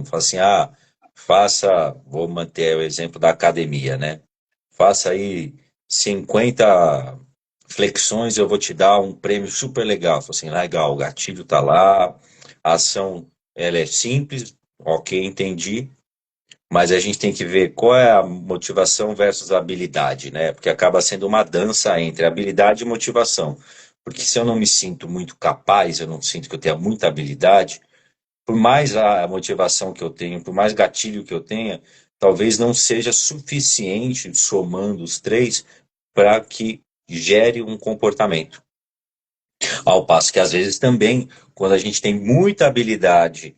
fala assim, vou manter o exemplo da academia, né? Faça aí 50 flexões, eu vou te dar um prêmio super legal. Fala assim, legal, o gatilho tá lá, a ação ela é simples, ok, entendi, mas a gente tem que ver qual é a motivação versus a habilidade, né? Porque acaba sendo uma dança entre habilidade e motivação. Porque se eu não me sinto muito capaz, eu não sinto que eu tenha muita habilidade, por mais a motivação que eu tenho, por mais gatilho que eu tenha, talvez não seja suficiente, somando os três, para que gere um comportamento. Ao passo que às vezes também, quando a gente tem muita habilidade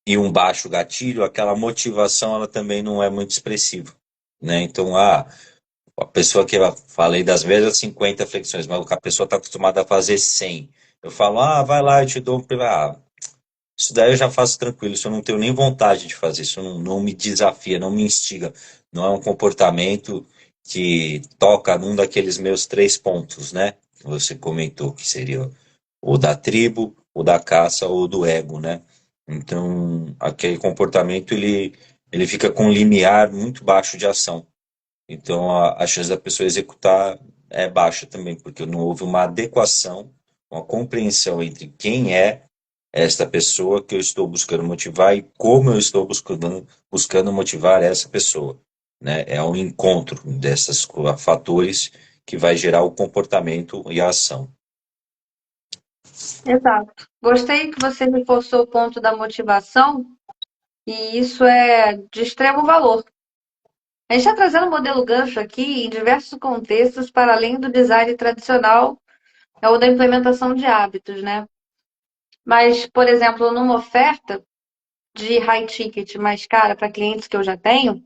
e um baixo gatilho, aquela motivação ela também não é muito expressiva, né? Então, a pessoa que eu falei das mesmas 50 flexões, mas a pessoa está acostumada a fazer 100. Eu falo, vai lá, eu te dou um prêmio. Isso daí eu já faço tranquilo, isso eu não tenho nem vontade de fazer, isso não me desafia, não me instiga, não é um comportamento que toca num daqueles meus 3 pontos, né? Que você comentou, que seria o da tribo, o da caça ou do ego, né? Então, aquele comportamento ele fica com um limiar muito baixo de ação. Então, a chance da pessoa executar é baixa também, porque não houve uma adequação, uma compreensão entre quem é esta pessoa que eu estou buscando motivar e como eu estou buscando motivar essa pessoa, né? É um encontro desses fatores que vai gerar o comportamento e a ação. Exato. Gostei que você reforçou o ponto da motivação, e isso é de extremo valor. A gente está trazendo o modelo gancho aqui em diversos contextos, para além do design tradicional ou da implementação de hábitos, né? Mas, por exemplo, numa oferta de high ticket mais cara para clientes que eu já tenho,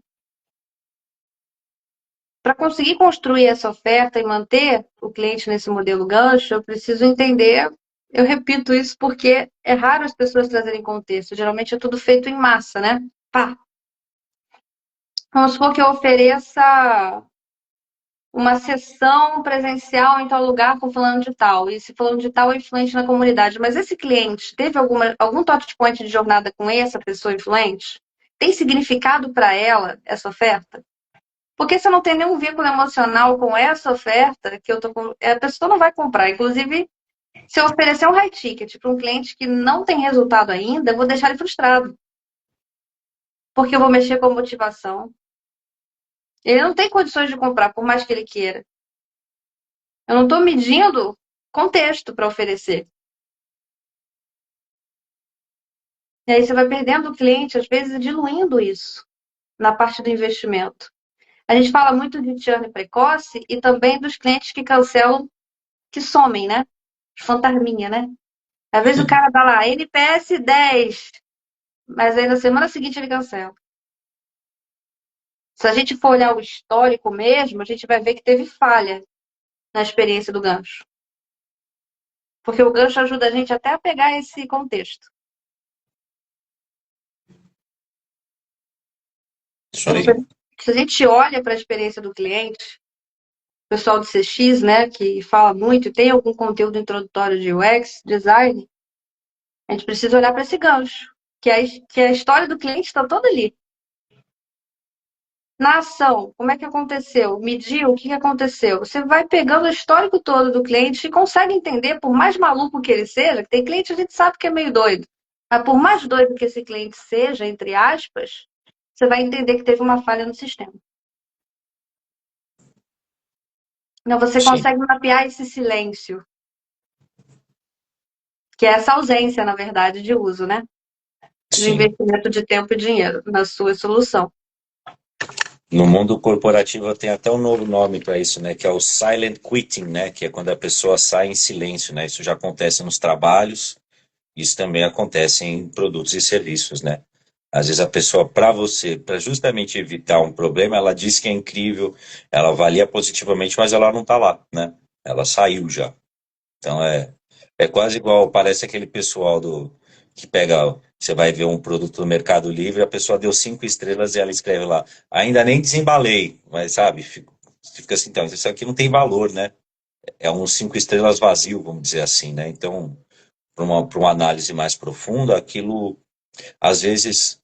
para conseguir construir essa oferta e manter o cliente nesse modelo gancho, eu preciso entender. Eu repito isso porque é raro as pessoas trazerem contexto. Geralmente é tudo feito em massa, né? Pá. Vamos supor que eu ofereça uma sessão presencial em tal lugar com fulano de tal. E esse fulano de tal é influente na comunidade. Mas esse cliente teve algum touch point de jornada com essa pessoa influente? Tem significado para ela essa oferta? Porque se eu não tenho nenhum vínculo emocional com essa oferta, que eu tô com, a pessoa não vai comprar. Inclusive, se eu oferecer um high ticket para um cliente que não tem resultado ainda, eu vou deixar ele frustrado. Porque eu vou mexer com a motivação. Ele não tem condições de comprar, por mais que ele queira. Eu não estou medindo contexto para oferecer. E aí você vai perdendo o cliente, às vezes diluindo isso na parte do investimento. A gente fala muito de churn precoce e também dos clientes que cancelam, que somem, né? Fantasminha, né? Às vezes o cara dá lá, NPS 10, mas aí na semana seguinte ele cancela. Se a gente for olhar o histórico mesmo, a gente vai ver que teve falha na experiência do gancho. Porque o gancho ajuda a gente até a pegar esse contexto. Isso Então, aí. se a gente olha para a experiência do cliente, o pessoal do CX, né, que fala muito, tem algum conteúdo introdutório de UX, design, a gente precisa olhar para esse gancho, que a história do cliente está toda ali. Na ação, como é que aconteceu? Mediu, o que que aconteceu? Você vai pegando o histórico todo do cliente e consegue entender, por mais maluco que ele seja, que tem cliente que a gente sabe que é meio doido, mas por mais doido que esse cliente seja, entre aspas, você vai entender que teve uma falha no sistema. Então você Sim, consegue mapear esse silêncio, que é essa ausência, na verdade, de uso, né? De sim. investimento de tempo e dinheiro na sua solução. No mundo corporativo tem até um novo nome para isso, né? Que é o silent quitting, né? Que é quando a pessoa sai em silêncio, né? Isso já acontece nos trabalhos, isso também acontece em produtos e serviços, né? Às vezes a pessoa, para você, para justamente evitar um problema, ela diz que é incrível, ela avalia positivamente, mas ela não está lá, né? Ela saiu já. Então é quase igual, parece aquele pessoal do que pega, você vai ver um produto no Mercado Livre, a pessoa deu 5 estrelas e ela escreve lá, ainda nem desembalei, mas sabe, fica assim, então, isso aqui não tem valor, né? É um 5 estrelas vazio, vamos dizer assim, né? Então, para uma análise mais profunda, aquilo às vezes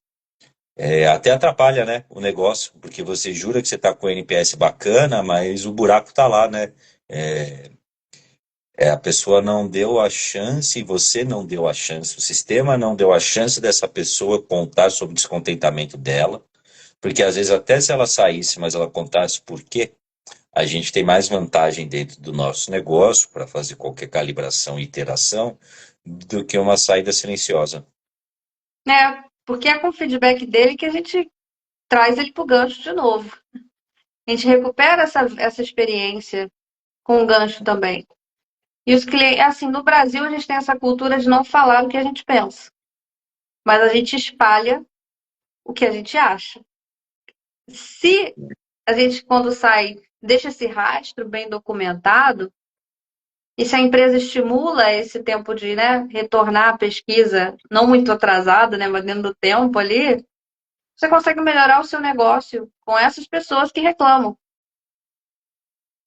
até atrapalha, né, o negócio, porque você jura que você está com o NPS bacana, mas o buraco está lá, né? É, a pessoa não deu a chance, você não deu a chance, o sistema não deu a chance dessa pessoa contar sobre o descontentamento dela, porque às vezes até se ela saísse, mas ela contasse por quê, a gente tem mais vantagem dentro do nosso negócio para fazer qualquer calibração e iteração do que uma saída silenciosa. Né? Porque é com o feedback dele que a gente traz ele para o gancho de novo. A gente recupera essa experiência com o gancho também. E os clientes, assim, no Brasil a gente tem essa cultura de não falar o que a gente pensa, mas a gente espalha o que a gente acha. Se a gente, quando sai, deixa esse rastro bem documentado, e se a empresa estimula esse tempo de, né, retornar à pesquisa, não muito atrasado, né, mas dentro do tempo ali, você consegue melhorar o seu negócio com essas pessoas que reclamam.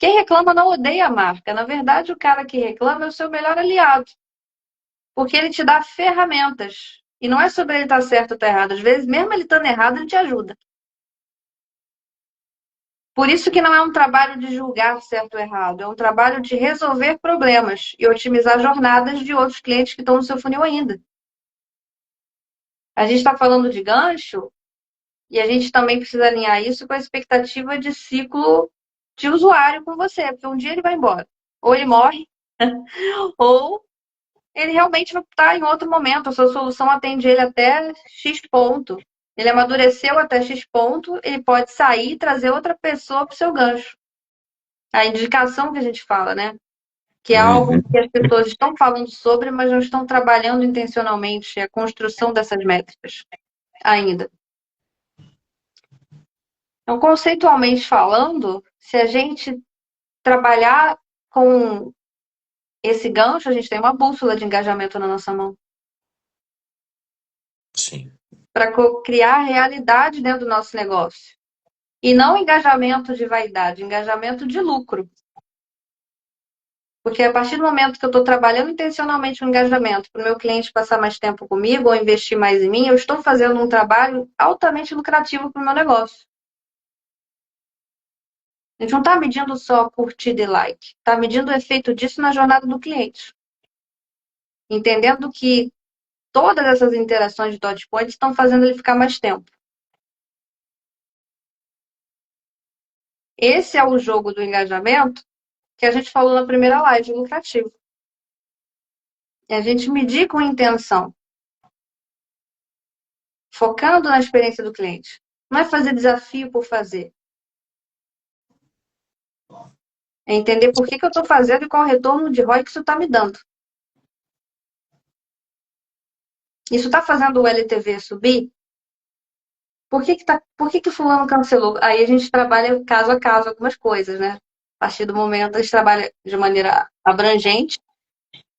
Quem reclama não odeia a marca. Na verdade, o cara que reclama é o seu melhor aliado, porque ele te dá ferramentas. E não é sobre ele estar certo ou estar errado. Às vezes, mesmo ele estando errado, ele te ajuda. Por isso que não é um trabalho de julgar certo ou errado, é um trabalho de resolver problemas e otimizar jornadas de outros clientes que estão no seu funil ainda. A gente está falando de gancho e a gente também precisa alinhar isso com a expectativa de ciclo de usuário com você, porque um dia ele vai embora. Ou ele morre, ou ele realmente vai estar em outro momento. A sua solução atende ele até X ponto. Ele amadureceu até X ponto, ele pode sair e trazer outra pessoa para o seu gancho. A indicação que a gente fala, né? Que é algo Uhum. que as pessoas estão falando sobre, mas não estão trabalhando intencionalmente, é a construção dessas métricas ainda. Então, conceitualmente falando, se a gente trabalhar com esse gancho, a gente tem uma bússola de engajamento na nossa mão Sim, para criar realidade dentro do nosso negócio. E não engajamento de vaidade, engajamento de lucro. Porque a partir do momento que eu estou trabalhando intencionalmente o engajamento para o meu cliente passar mais tempo comigo ou investir mais em mim, eu estou fazendo um trabalho altamente lucrativo para o meu negócio. A gente não está medindo só curtida e like, está medindo o efeito disso na jornada do cliente. Entendendo que todas essas interações de touch points estão fazendo ele ficar mais tempo. Esse é o jogo do engajamento que a gente falou na primeira live, lucrativo. É a gente medir com intenção, focando na experiência do cliente. Não é fazer desafio por fazer. É entender por que eu estou fazendo e qual retorno de ROI que isso está me dando. Isso está fazendo o LTV subir? Por que fulano cancelou? Aí a gente trabalha caso a caso algumas coisas, né? A partir do momento a gente trabalha de maneira abrangente,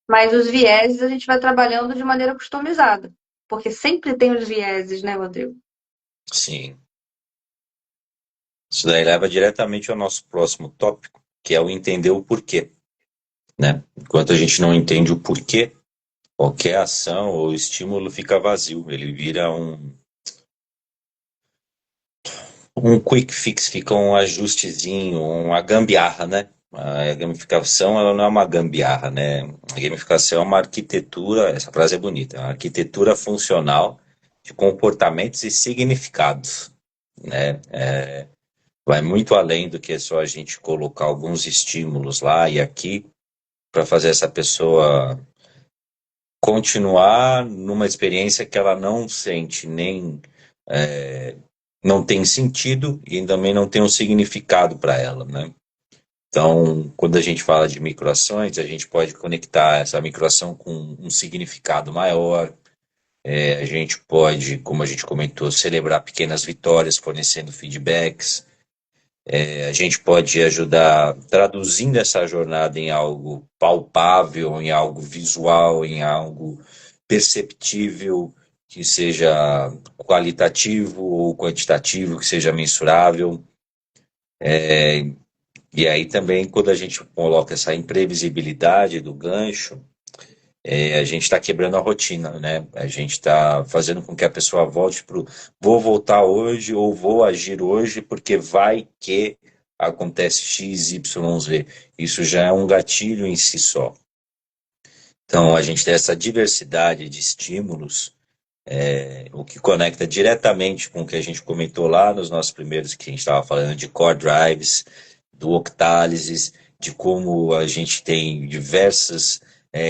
mas os vieses a gente vai trabalhando de maneira customizada. Porque sempre tem os vieses, né, Rodrigo? sim. Isso daí leva diretamente ao nosso próximo tópico, que é o entender o porquê, né? Enquanto a gente não entende o porquê, qualquer ação ou estímulo fica vazio, ele vira um quick fix, fica um ajustezinho, uma gambiarra, né? A gamificação, ela não é uma gambiarra, né? A gamificação é uma arquitetura, essa frase é bonita, é uma arquitetura funcional de comportamentos e significados, né? Vai muito além do que é só a gente colocar alguns estímulos lá e aqui para fazer essa pessoa continuar numa experiência que ela não sente nem não tem sentido e também não tem um significado para ela, né? Então, quando a gente fala de microações, a gente pode conectar essa microação com um significado maior. A gente pode, como a gente comentou, celebrar pequenas vitórias, fornecendo feedbacks. A gente pode ajudar traduzindo essa jornada em algo palpável, em algo visual, em algo perceptível, que seja qualitativo ou quantitativo, que seja mensurável. E aí também, quando a gente coloca essa imprevisibilidade do gancho, a gente está quebrando a rotina, né? A gente está fazendo com que a pessoa volte para o vou voltar hoje ou vou agir hoje porque vai que acontece X, Y, Z. Isso já é um gatilho em si só. Então, a gente tem essa diversidade de estímulos, o que conecta diretamente com o que a gente comentou lá nos nossos primeiros, que a gente estava falando de core drives, do octálises, de como a gente tem diversos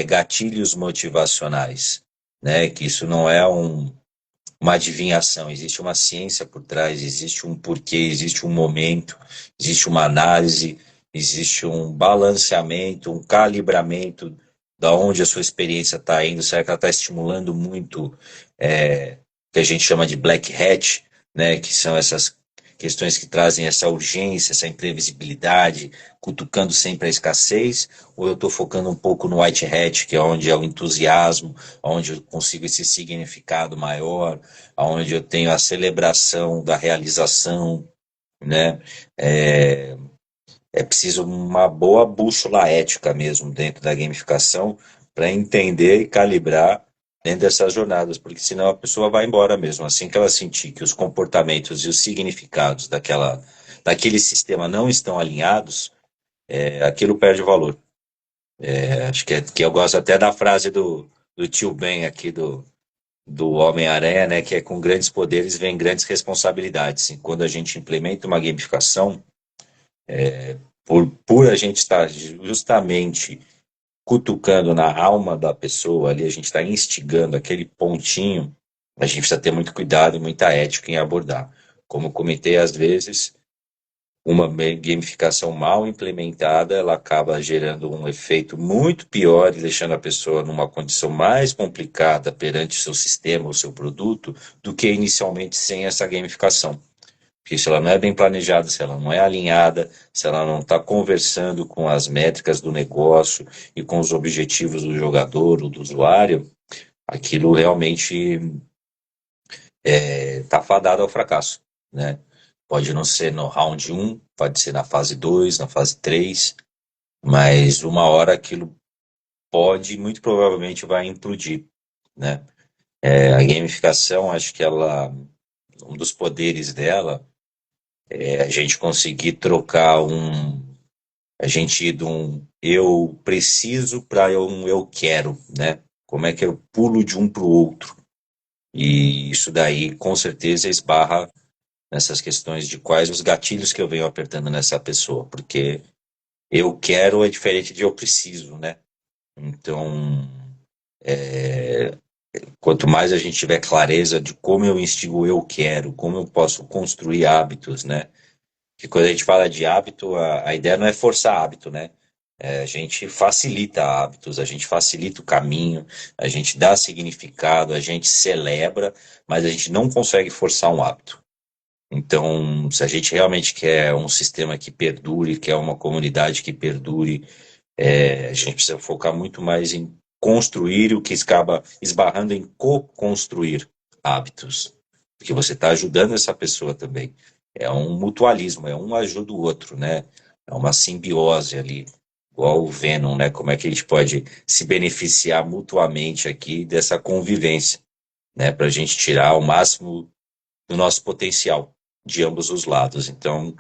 gatilhos motivacionais, né? Que isso não é uma adivinhação, existe uma ciência por trás, existe um porquê, existe um momento, existe uma análise, existe um balanceamento, um calibramento da onde a sua experiência está indo, será que ela está estimulando muito que a gente chama de black hat, né, que são essas questões que trazem essa urgência, essa imprevisibilidade, cutucando sempre a escassez, ou eu estou focando um pouco no white hat, que é onde é o entusiasmo, onde eu consigo esse significado maior, onde eu tenho a celebração da realização, né? É, é preciso uma boa bússola ética mesmo dentro da gamificação para entender e calibrar dentro dessas jornadas, porque senão a pessoa vai embora mesmo. Assim que ela sentir que os comportamentos e os significados daquele sistema não estão alinhados, aquilo perde valor. Acho que eu gosto até da frase do tio Ben aqui do Homem-Aranha, né, que é com grandes poderes vem grandes responsabilidades. E quando a gente implementa uma gamificação, por a gente estar justamente cutucando na alma da pessoa ali, a gente está instigando aquele pontinho, a gente precisa ter muito cuidado e muita ética em abordar. Como eu comentei, às vezes, uma gamificação mal implementada, ela acaba gerando um efeito muito pior e deixando a pessoa numa condição mais complicada perante o seu sistema, o seu produto, do que inicialmente sem essa gamificação. Porque se ela não é bem planejada, se ela não é alinhada, se ela não está conversando com as métricas do negócio e com os objetivos do jogador ou do usuário, aquilo realmente está fadado ao fracasso, né? Pode não ser no round um, pode ser na fase 2, na fase 3, mas uma hora aquilo pode, muito provavelmente vai implodir, né? A gamificação, acho que um dos poderes dela é a gente conseguir trocar a gente ir de um eu preciso para um eu quero, né? Como é que eu pulo de um para o outro? E isso daí, com certeza, esbarra nessas questões de quais os gatilhos que eu venho apertando nessa pessoa, porque eu quero é diferente de eu preciso, né? Então, quanto mais a gente tiver clareza de como eu instigo eu quero, como eu posso construir hábitos, né? Que quando a gente fala de hábito, a ideia não é forçar hábito, né? A gente facilita hábitos, a gente facilita o caminho, a gente dá significado, a gente celebra, mas a gente não consegue forçar um hábito. Então, se a gente realmente quer um sistema que perdure, quer uma comunidade que perdure, a gente precisa focar muito mais em construir o que acaba esbarrando em co-construir hábitos. Porque você está ajudando essa pessoa também. É um mutualismo, é um ajuda o outro, né? É uma simbiose ali, igual o Venom, né? Como é que a gente pode se beneficiar mutuamente aqui dessa convivência, né? Para a gente tirar o máximo do nosso potencial, de ambos os lados. Então,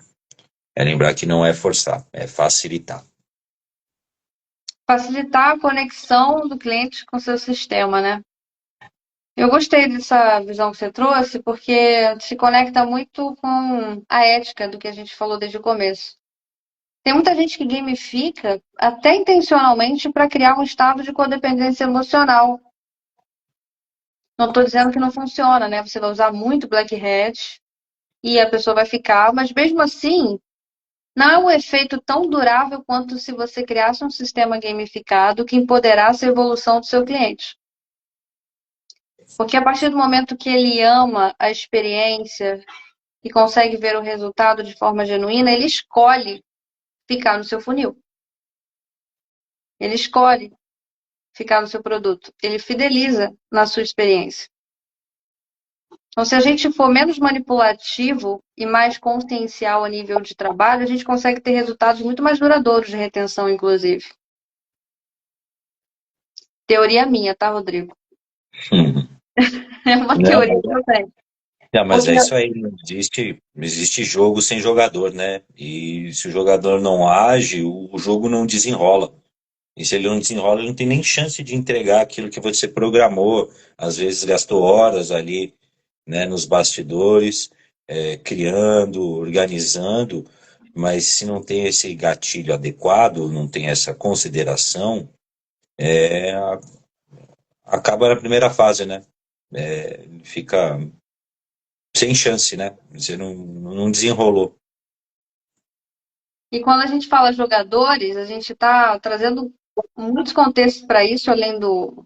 é lembrar que não é forçar, é facilitar. Facilitar a conexão do cliente com o seu sistema, né? Eu gostei dessa visão que você trouxe, porque se conecta muito com a ética do que a gente falou desde o começo. Tem muita gente que gamifica, até intencionalmente, para criar um estado de codependência emocional. Não estou dizendo que não funciona, né? Você vai usar muito Black Hat e a pessoa vai ficar, mas mesmo assim, não é um efeito tão durável quanto se você criasse um sistema gamificado que empoderasse a evolução do seu cliente. Porque a partir do momento que ele ama a experiência e consegue ver o resultado de forma genuína, ele escolhe ficar no seu funil. Ele escolhe ficar no seu produto. Ele fideliza na sua experiência. Então, se a gente for menos manipulativo e mais consciencial a nível de trabalho, a gente consegue ter resultados muito mais duradouros de retenção, inclusive. Teoria minha, tá, Rodrigo? É uma Não, teoria que eu tenho. não, mas Porque é isso aí, não existe jogo sem jogador, né? E se o jogador não age, o jogo não desenrola. E se ele não desenrola, ele não tem nem chance de entregar aquilo que você programou. Às vezes gastou horas ali, né, nos bastidores, criando, organizando, mas se não tem esse gatilho adequado, não tem essa consideração, acaba na primeira fase, né? Fica sem chance, né? Você não desenrolou. E quando a gente fala jogadores, a gente está trazendo muitos contextos para isso, além do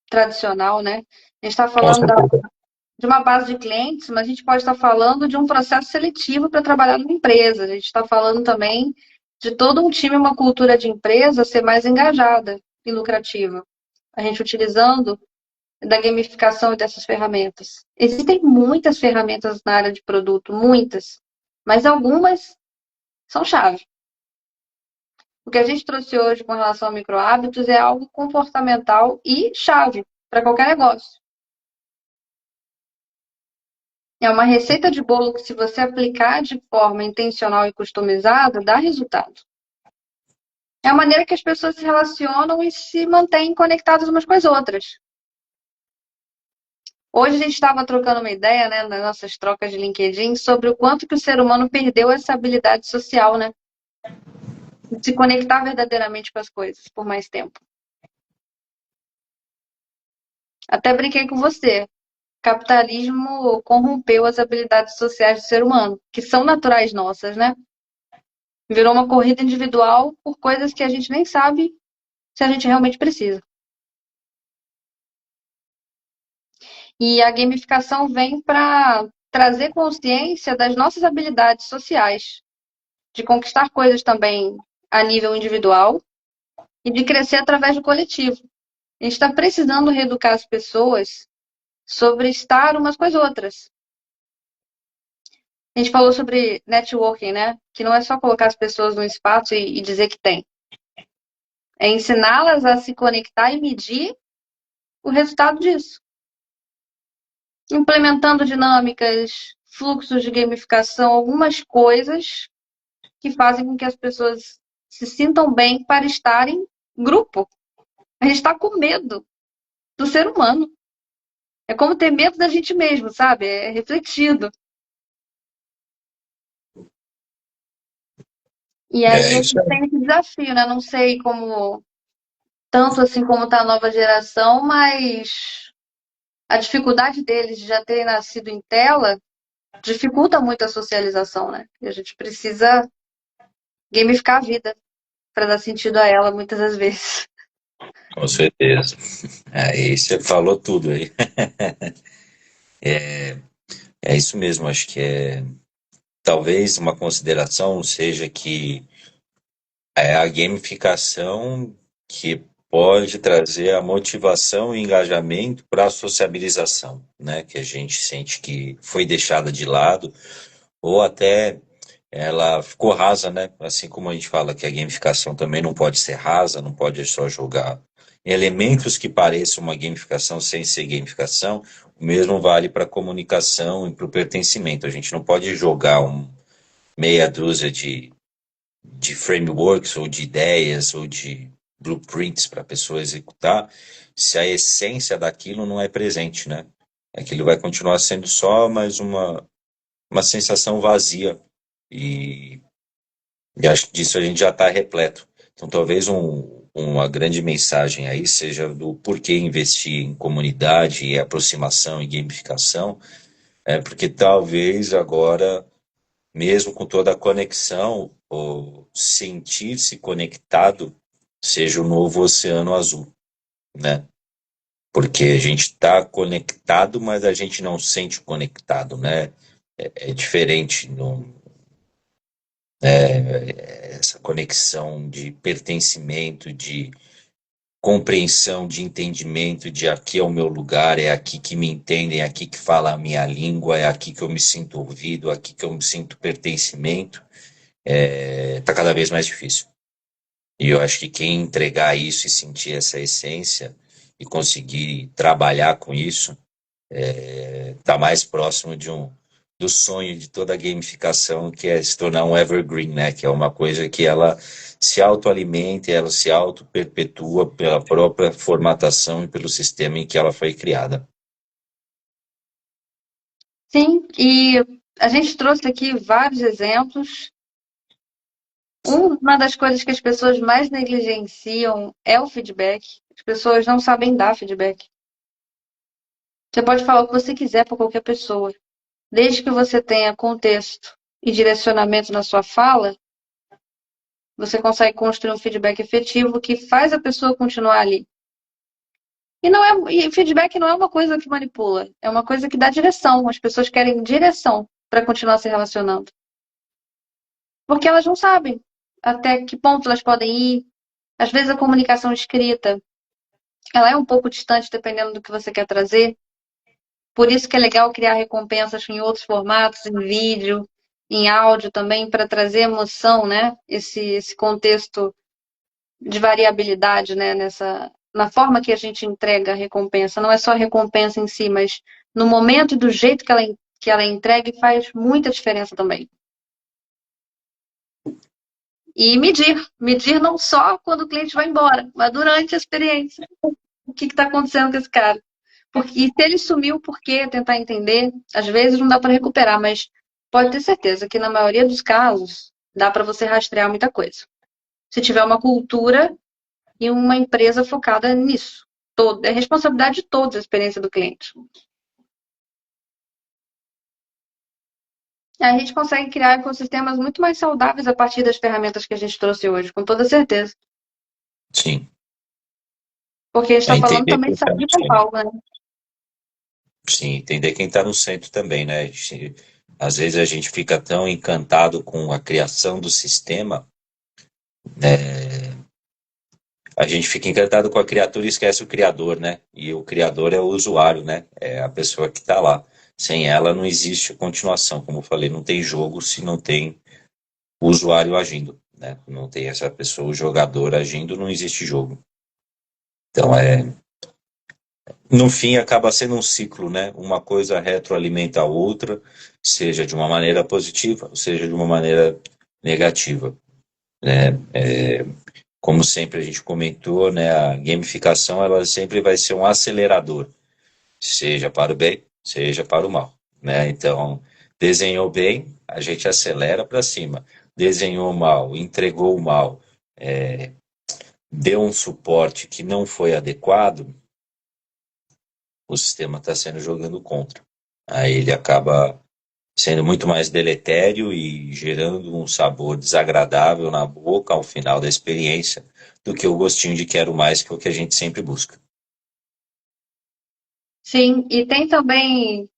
tradicional, né? A gente está Com falando certeza. de uma base de clientes, mas a gente pode estar falando de um processo seletivo para trabalhar numa empresa. A gente está falando também de todo um time, uma cultura de empresa ser mais engajada e lucrativa. A gente utilizando da gamificação e dessas ferramentas. Existem muitas ferramentas na área de produto, muitas, mas algumas são chave. O que a gente trouxe hoje com relação a microhábitos é algo comportamental e chave para qualquer negócio. É uma receita de bolo que, se você aplicar de forma intencional e customizada, dá resultado. É a maneira que as pessoas se relacionam e se mantêm conectadas umas com as outras. Hoje a gente estava trocando uma ideia, né, nas nossas trocas de LinkedIn, sobre o quanto que o ser humano perdeu essa habilidade social, né? De se conectar verdadeiramente com as coisas por mais tempo. Até brinquei com você. Capitalismo corrompeu as habilidades sociais do ser humano, que são naturais nossas, né? Virou uma corrida individual por coisas que a gente nem sabe se a gente realmente precisa. E a gamificação vem para trazer consciência das nossas habilidades sociais, de conquistar coisas também a nível individual e de crescer através do coletivo. A gente está precisando reeducar as pessoas sobre estar umas com as outras. A gente falou sobre networking, né? Que não é só colocar as pessoas num espaço e dizer que tem. É ensiná-las a se conectar e medir o resultado disso. Implementando dinâmicas, fluxos de gamificação, algumas coisas que fazem com que as pessoas se sintam bem para estar em grupo. A gente está com medo do ser humano. É como ter medo da gente mesmo, sabe? É refletido. E aí É a isso gente aí. tem esse desafio, né? Não sei como, tanto assim como está a nova geração, mas a dificuldade deles de já terem nascido em tela dificulta muito a socialização, né? E a gente precisa gamificar a vida para dar sentido a ela muitas das vezes. Com certeza. Aí você falou tudo aí. É isso mesmo, acho que talvez uma consideração seja que é a gamificação que pode trazer a motivação e engajamento para a sociabilização, né? Que a gente sente que foi deixada de lado, ou até ela ficou rasa, né? Assim como a gente fala que a gamificação também não pode ser rasa, não pode só jogar elementos que pareçam uma gamificação sem ser gamificação, o mesmo vale para a comunicação e para o pertencimento. A gente não pode jogar meia dúzia de frameworks ou de ideias ou de blueprints para a pessoa executar se a essência daquilo não é presente, né? Aquilo vai continuar sendo só mais uma sensação vazia. E, e acho que disso a gente já está repleto. Então, talvez uma grande mensagem aí seja do porquê investir em comunidade e aproximação e gamificação, porque talvez agora, mesmo com toda a conexão, o sentir-se conectado seja o novo oceano azul, né? Porque a gente está conectado, mas a gente não sente conectado, né? É diferente essa conexão de pertencimento, de compreensão, de entendimento, de aqui é o meu lugar, é aqui que me entendem, é aqui que fala a minha língua, é aqui que eu me sinto ouvido, é aqui que eu me sinto pertencimento, está cada vez mais difícil. E eu acho que quem entregar isso e sentir essa essência e conseguir trabalhar com isso, está mais próximo do sonho de toda a gamificação, que é se tornar um evergreen, né? Que é uma coisa que ela se autoalimenta, ela se auto-perpetua pela própria formatação e pelo sistema em que ela foi criada. Sim, e a gente trouxe aqui vários exemplos. Uma das coisas que as pessoas mais negligenciam é o feedback. As pessoas não sabem dar feedback. Você pode falar o que você quiser para qualquer pessoa. Desde que você tenha contexto e direcionamento na sua fala, você consegue construir um feedback efetivo que faz a pessoa continuar ali. E feedback não é uma coisa que manipula, é uma coisa que dá direção. As pessoas querem direção para continuar se relacionando. Porque elas não sabem até que ponto elas podem ir. Às vezes a comunicação escrita, ela é um pouco distante dependendo do que você quer trazer. Por isso que é legal criar recompensas em outros formatos, em vídeo, em áudio também, para trazer emoção, né? Esse contexto de variabilidade, né? Na forma que a gente entrega a recompensa. Não é só a recompensa em si, mas no momento e do jeito que ela entrega faz muita diferença também. E medir não só quando o cliente vai embora, mas durante a experiência. O que está acontecendo com esse cara? Porque, e se ele sumiu, por quê? Tentar entender. Às vezes não dá para recuperar, mas pode ter certeza que na maioria dos casos dá para você rastrear muita coisa. Se tiver uma cultura e uma empresa focada nisso. É responsabilidade de todos a experiência do cliente. A gente consegue criar ecossistemas muito mais saudáveis a partir das ferramentas que a gente trouxe hoje, com toda certeza. Sim. Porque a gente É está falando entender também quem de está saúde no mental, centro. né? Sim, entender quem está no centro também, né? Às vezes a gente fica tão encantado com a criação do sistema, a gente fica encantado com a criatura e esquece o criador, né? E o criador é o usuário, né? É a pessoa que está lá. Sem ela não existe continuação, como eu falei, não tem jogo se não tem o usuário agindo, né? Não tem essa pessoa, o jogador agindo, não existe jogo. Então no fim acaba sendo um ciclo, né? Uma coisa retroalimenta a outra, seja de uma maneira positiva, seja de uma maneira negativa, né? Como sempre a gente comentou, né? A gamificação ela sempre vai ser um acelerador, seja para o bem, seja para o mal, né? Então, desenhou bem, a gente acelera para cima. Desenhou mal, entregou mal, deu um suporte que não foi adequado, o sistema está sendo jogando contra. Aí ele acaba sendo muito mais deletério e gerando um sabor desagradável na boca ao final da experiência do que o gostinho de quero mais, que é o que a gente sempre busca. Sim, e tem também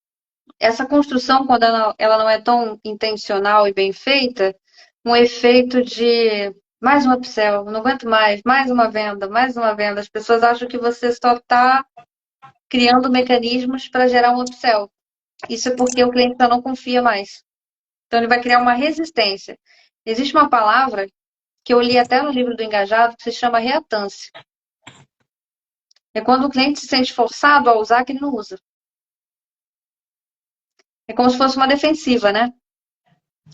essa construção, quando ela não é tão intencional e bem feita, um efeito de mais um upsell, não aguento mais uma venda, mais uma venda. As pessoas acham que você só está criando mecanismos para gerar um upsell. Isso é porque o cliente já não confia mais. Então ele vai criar uma resistência. Existe uma palavra que eu li até no livro do Engajado que se chama reatância. É quando o cliente se sente forçado a usar que ele não usa. É como se fosse uma defensiva, né?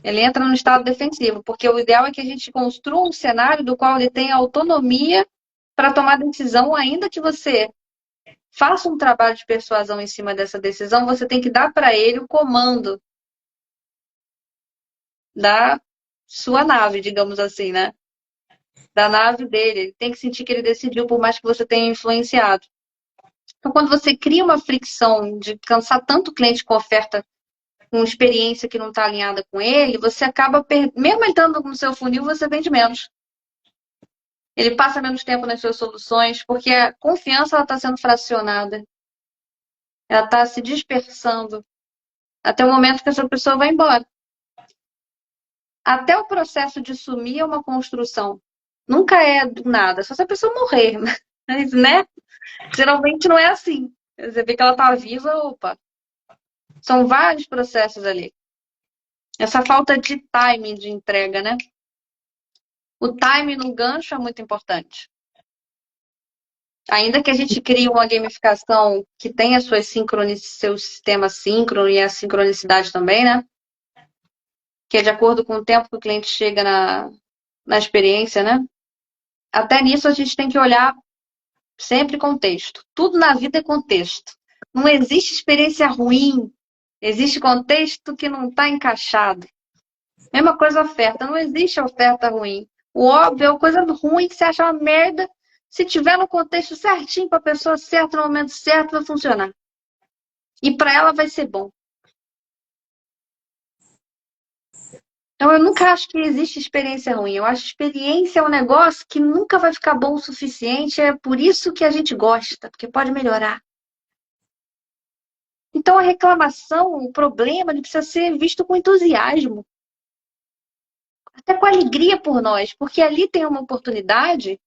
Ele entra no estado defensivo, porque o ideal é que a gente construa um cenário do qual ele tenha autonomia para tomar decisão, ainda que você faça um trabalho de persuasão em cima dessa decisão, você tem que dar para ele o comando da sua nave, digamos assim, né? Da nave dele. Ele tem que sentir que ele decidiu, por mais que você tenha influenciado. Então, quando você cria uma fricção de cansar tanto o cliente com oferta, com experiência que não está alinhada com ele, você acaba, mesmo entrando no seu funil, você vende menos. Ele passa menos tempo nas suas soluções, porque a confiança está sendo fracionada. Ela está se dispersando até o momento que essa pessoa vai embora. Até o processo de sumir é uma construção. Nunca é do nada, só se a pessoa morrer. Mas, né? Geralmente não é assim. Você vê que ela está viva, opa. São vários processos ali. Essa falta de time de entrega, né? O time no gancho é muito importante. Ainda que a gente crie uma gamificação que tenha seu sistema síncrono e a sincronicidade também, né? Que é de acordo com o tempo que o cliente chega na experiência, né? Até nisso a gente tem que olhar sempre contexto. Tudo na vida é contexto. Não existe experiência ruim. Existe contexto que não está encaixado. Mesma coisa oferta. Não existe oferta ruim. O óbvio é uma coisa ruim que você acha uma merda. Se tiver no contexto certinho para a pessoa certa, no momento certo, vai funcionar. E para ela vai ser bom. Então eu nunca acho que existe experiência ruim. Eu acho que experiência é um negócio que nunca vai ficar bom o suficiente. É por isso que a gente gosta, porque pode melhorar. Então a reclamação, o problema, ele precisa ser visto com entusiasmo, até com alegria por nós, porque ali tem uma oportunidade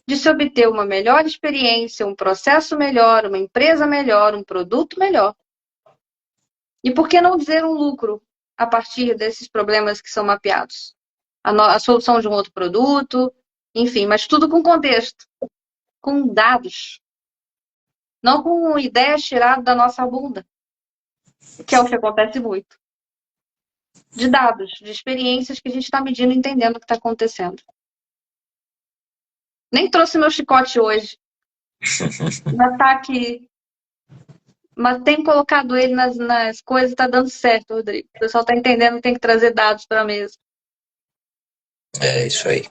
de se obter uma melhor experiência, um processo melhor, uma empresa melhor, um produto melhor. E por que não dizer um lucro a partir desses problemas que são mapeados? A solução de um outro produto, enfim, mas tudo com contexto, com dados, não com ideias tiradas da nossa bunda, que é o que acontece muito. De dados, de experiências que a gente está medindo e entendendo o que está acontecendo. Nem trouxe meu chicote hoje. Já tá aqui. Mas tem colocado ele nas coisas e tá dando certo, Rodrigo. O pessoal tá entendendo que tem que trazer dados para a mesa. É isso aí.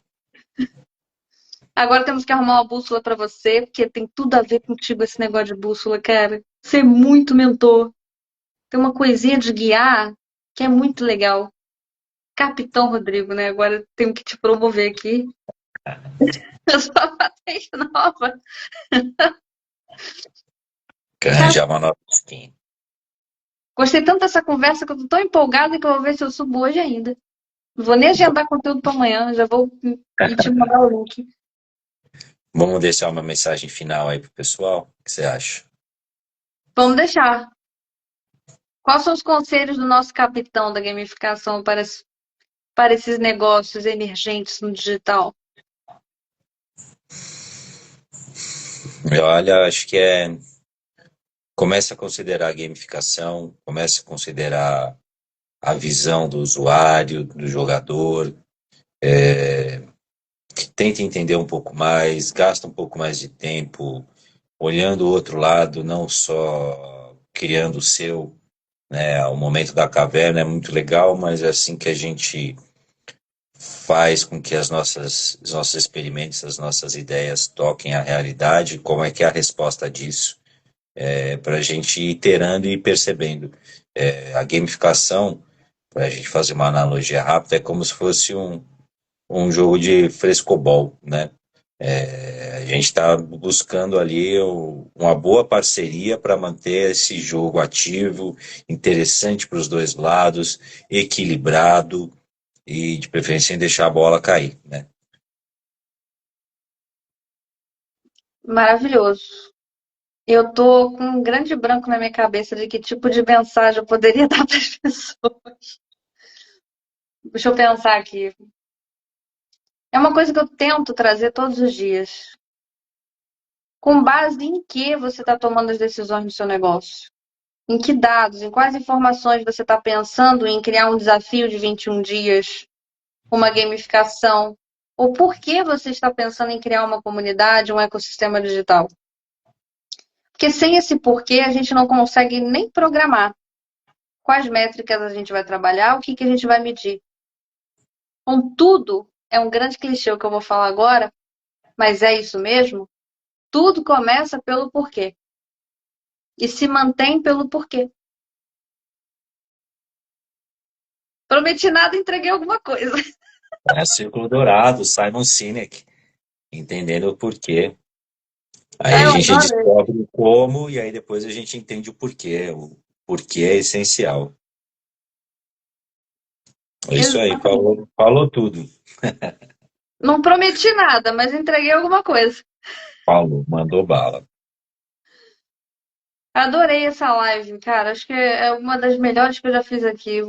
Agora temos que arrumar uma bússola para você, porque tem tudo a ver contigo esse negócio de bússola, cara. Você é muito mentor. Tem uma coisinha de guiar que é muito legal. Capitão Rodrigo, né? Agora eu tenho que te promover aqui. Eu sou a patente nova. Cara, Arranjar uma nova skin. gostei tanto dessa conversa que eu tô tão empolgada que eu vou ver se eu subo hoje ainda. Não vou nem agendar conteúdo para amanhã, já vou ir te mandar o link. Vamos deixar uma mensagem final aí pro pessoal? O que você acha? Vamos deixar. Quais são os conselhos do nosso capitão da gamificação para esses negócios emergentes no digital? Olha, acho que comece a considerar a gamificação, comece a considerar a visão do usuário, do jogador, tente entender um pouco mais, gasta um pouco mais de tempo olhando o outro lado, não só criando o seu, né? O momento da caverna é muito legal, mas é assim que a gente faz com que os nossos experimentos, as nossas ideias toquem a realidade, como é que é a resposta disso, para a gente ir iterando e percebendo. A gamificação, para a gente fazer uma analogia rápida, é como se fosse um jogo de frescobol, né? A gente está buscando ali uma boa parceria para manter esse jogo ativo, interessante para os dois lados, equilibrado e de preferência sem deixar a bola cair, né? Maravilhoso. Eu tô com um grande branco na minha cabeça de que tipo de mensagem eu poderia dar para as pessoas. Deixa eu pensar aqui. É uma coisa que eu tento trazer todos os dias. Com base em que você está tomando as decisões no seu negócio? Em que dados, em quais informações você está pensando em criar um desafio de 21 dias, uma gamificação? Ou por que você está pensando em criar uma comunidade, um ecossistema digital? Porque sem esse porquê, a gente não consegue nem programar quais métricas a gente vai trabalhar, o que a gente vai medir. Com tudo, é um grande clichê o que eu vou falar agora, mas é isso mesmo. Tudo começa pelo porquê e se mantém pelo porquê. Prometi nada, entreguei alguma coisa. É Círculo Dourado, Simon Sinek, entendendo o porquê. Aí a Eu gente adorei. descobre o como e aí depois a gente entende o porquê. O porquê é essencial. É isso aí, Exatamente. falou tudo. Não prometi nada, mas entreguei alguma coisa. Falou, mandou bala. Adorei essa live, cara. Acho que é uma das melhores que eu já fiz aqui.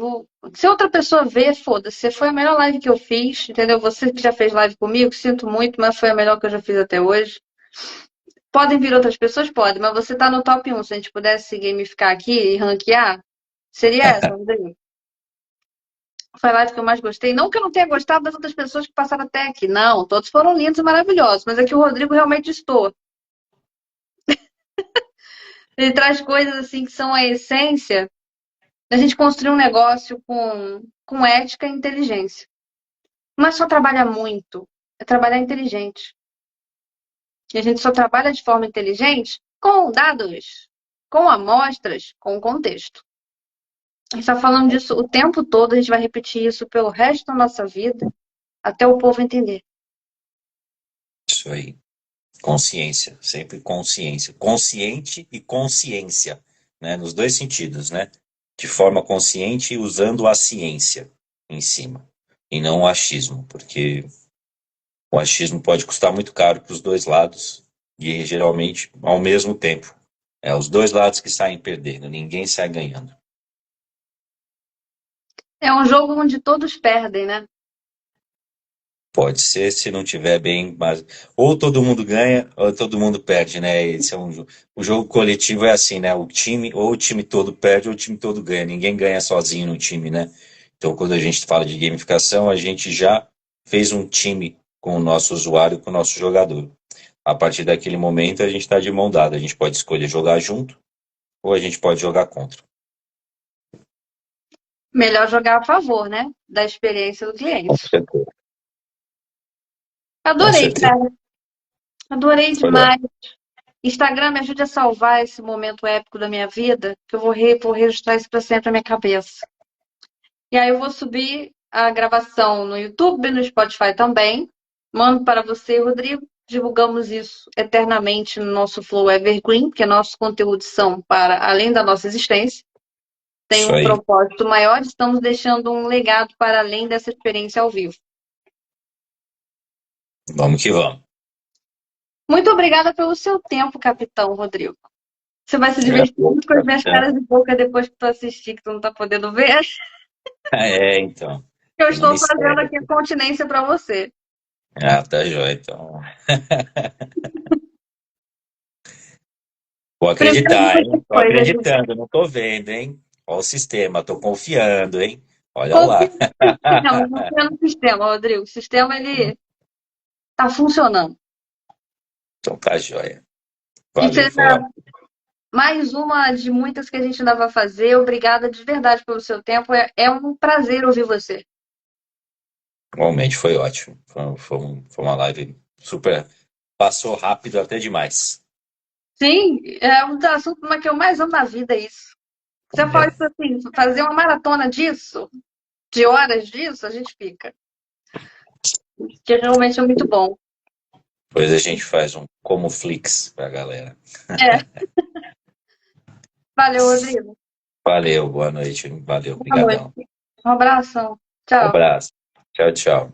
Se outra pessoa ver, foda-se. Foi a melhor live que eu fiz, entendeu? Você que já fez live comigo, sinto muito, mas foi a melhor que eu já fiz até hoje. Podem vir outras pessoas? Podem, mas você tá no top 1. Se a gente pudesse gamificar aqui e ranquear, seria essa, Rodrigo. Foi a live que eu mais gostei. Não que eu não tenha gostado das outras pessoas que passaram até aqui. Não, todos foram lindos e maravilhosos. Mas é que o Rodrigo realmente estou. Ele traz coisas assim que são a essência da gente construir um negócio com ética e inteligência. Não é só trabalhar muito, é trabalhar inteligente. E a gente só trabalha de forma inteligente com dados, com amostras, com contexto. A gente está falando disso o tempo todo, a gente vai repetir isso pelo resto da nossa vida, até o povo entender. Isso aí. Consciência, sempre consciência. Consciente e consciência, né? Nos dois sentidos, né? De forma consciente e usando a ciência em cima. E não o achismo, porque o achismo pode custar muito caro para os dois lados e geralmente ao mesmo tempo. É os dois lados que saem perdendo, ninguém sai ganhando. É um jogo onde todos perdem, né? Pode ser se não tiver bem, mas ou todo mundo ganha ou todo mundo perde, né? Esse é o jogo coletivo é assim, né? O time ou o time todo perde ou o time todo ganha. Ninguém ganha sozinho no time, né? Então, quando a gente fala de gamificação, a gente já fez um time com o nosso usuário, com o nosso jogador. A partir daquele momento, a gente está de mão dada. A gente pode escolher jogar junto ou a gente pode jogar contra. Melhor jogar a favor, né? Da experiência do Com cliente. certeza. Com Adorei, certeza. cara. Adorei Foi demais. ótimo. Instagram, me ajude a salvar esse momento épico da minha vida, que eu vou registrar isso para sempre na minha cabeça. E aí eu vou subir a gravação no YouTube, no Spotify também. Mando para você, Rodrigo. Divulgamos isso eternamente no nosso Flow Evergreen, que é nossos conteúdos são para além da nossa existência. Tem Isso um aí. propósito maior, estamos deixando um legado para além dessa experiência ao vivo. Vamos que vamos. Muito obrigada pelo seu tempo, capitão Rodrigo. Você vai se divertir muito com as minhas caras de boca depois que tu assistir, que tu não tá podendo ver. É, então. Eu Tem um estou fazendo mistério. aqui a continência para você. Ah, tá jóia, então. Vou Primeiro de acreditar, hein? muitas Tô coisas. acreditando, não tô vendo, hein? Olha o sistema, tô confiando, hein? Olha Confia lá. no sistema, confia no sistema, Rodrigo. O sistema, ele tá funcionando. Então tá jóia. Que Valeu, foi seja ótimo. mais uma de muitas que a gente ainda vai fazer. Obrigada de verdade pelo seu tempo. É um prazer ouvir você. Igualmente, foi ótimo. Foi uma live super. Passou rápido até demais. Sim, é um dos assuntos que eu mais amo na vida, é isso. Você É. pode, assim, fazer uma maratona disso, de horas disso, a gente fica. Que realmente é muito bom. Depois a gente faz um como Flix pra galera. É, valeu, Rodrigo. Valeu, boa noite. Valeu, Boa noite. obrigadão. Um abração. Um Tchau. abraço. Tchau, tchau.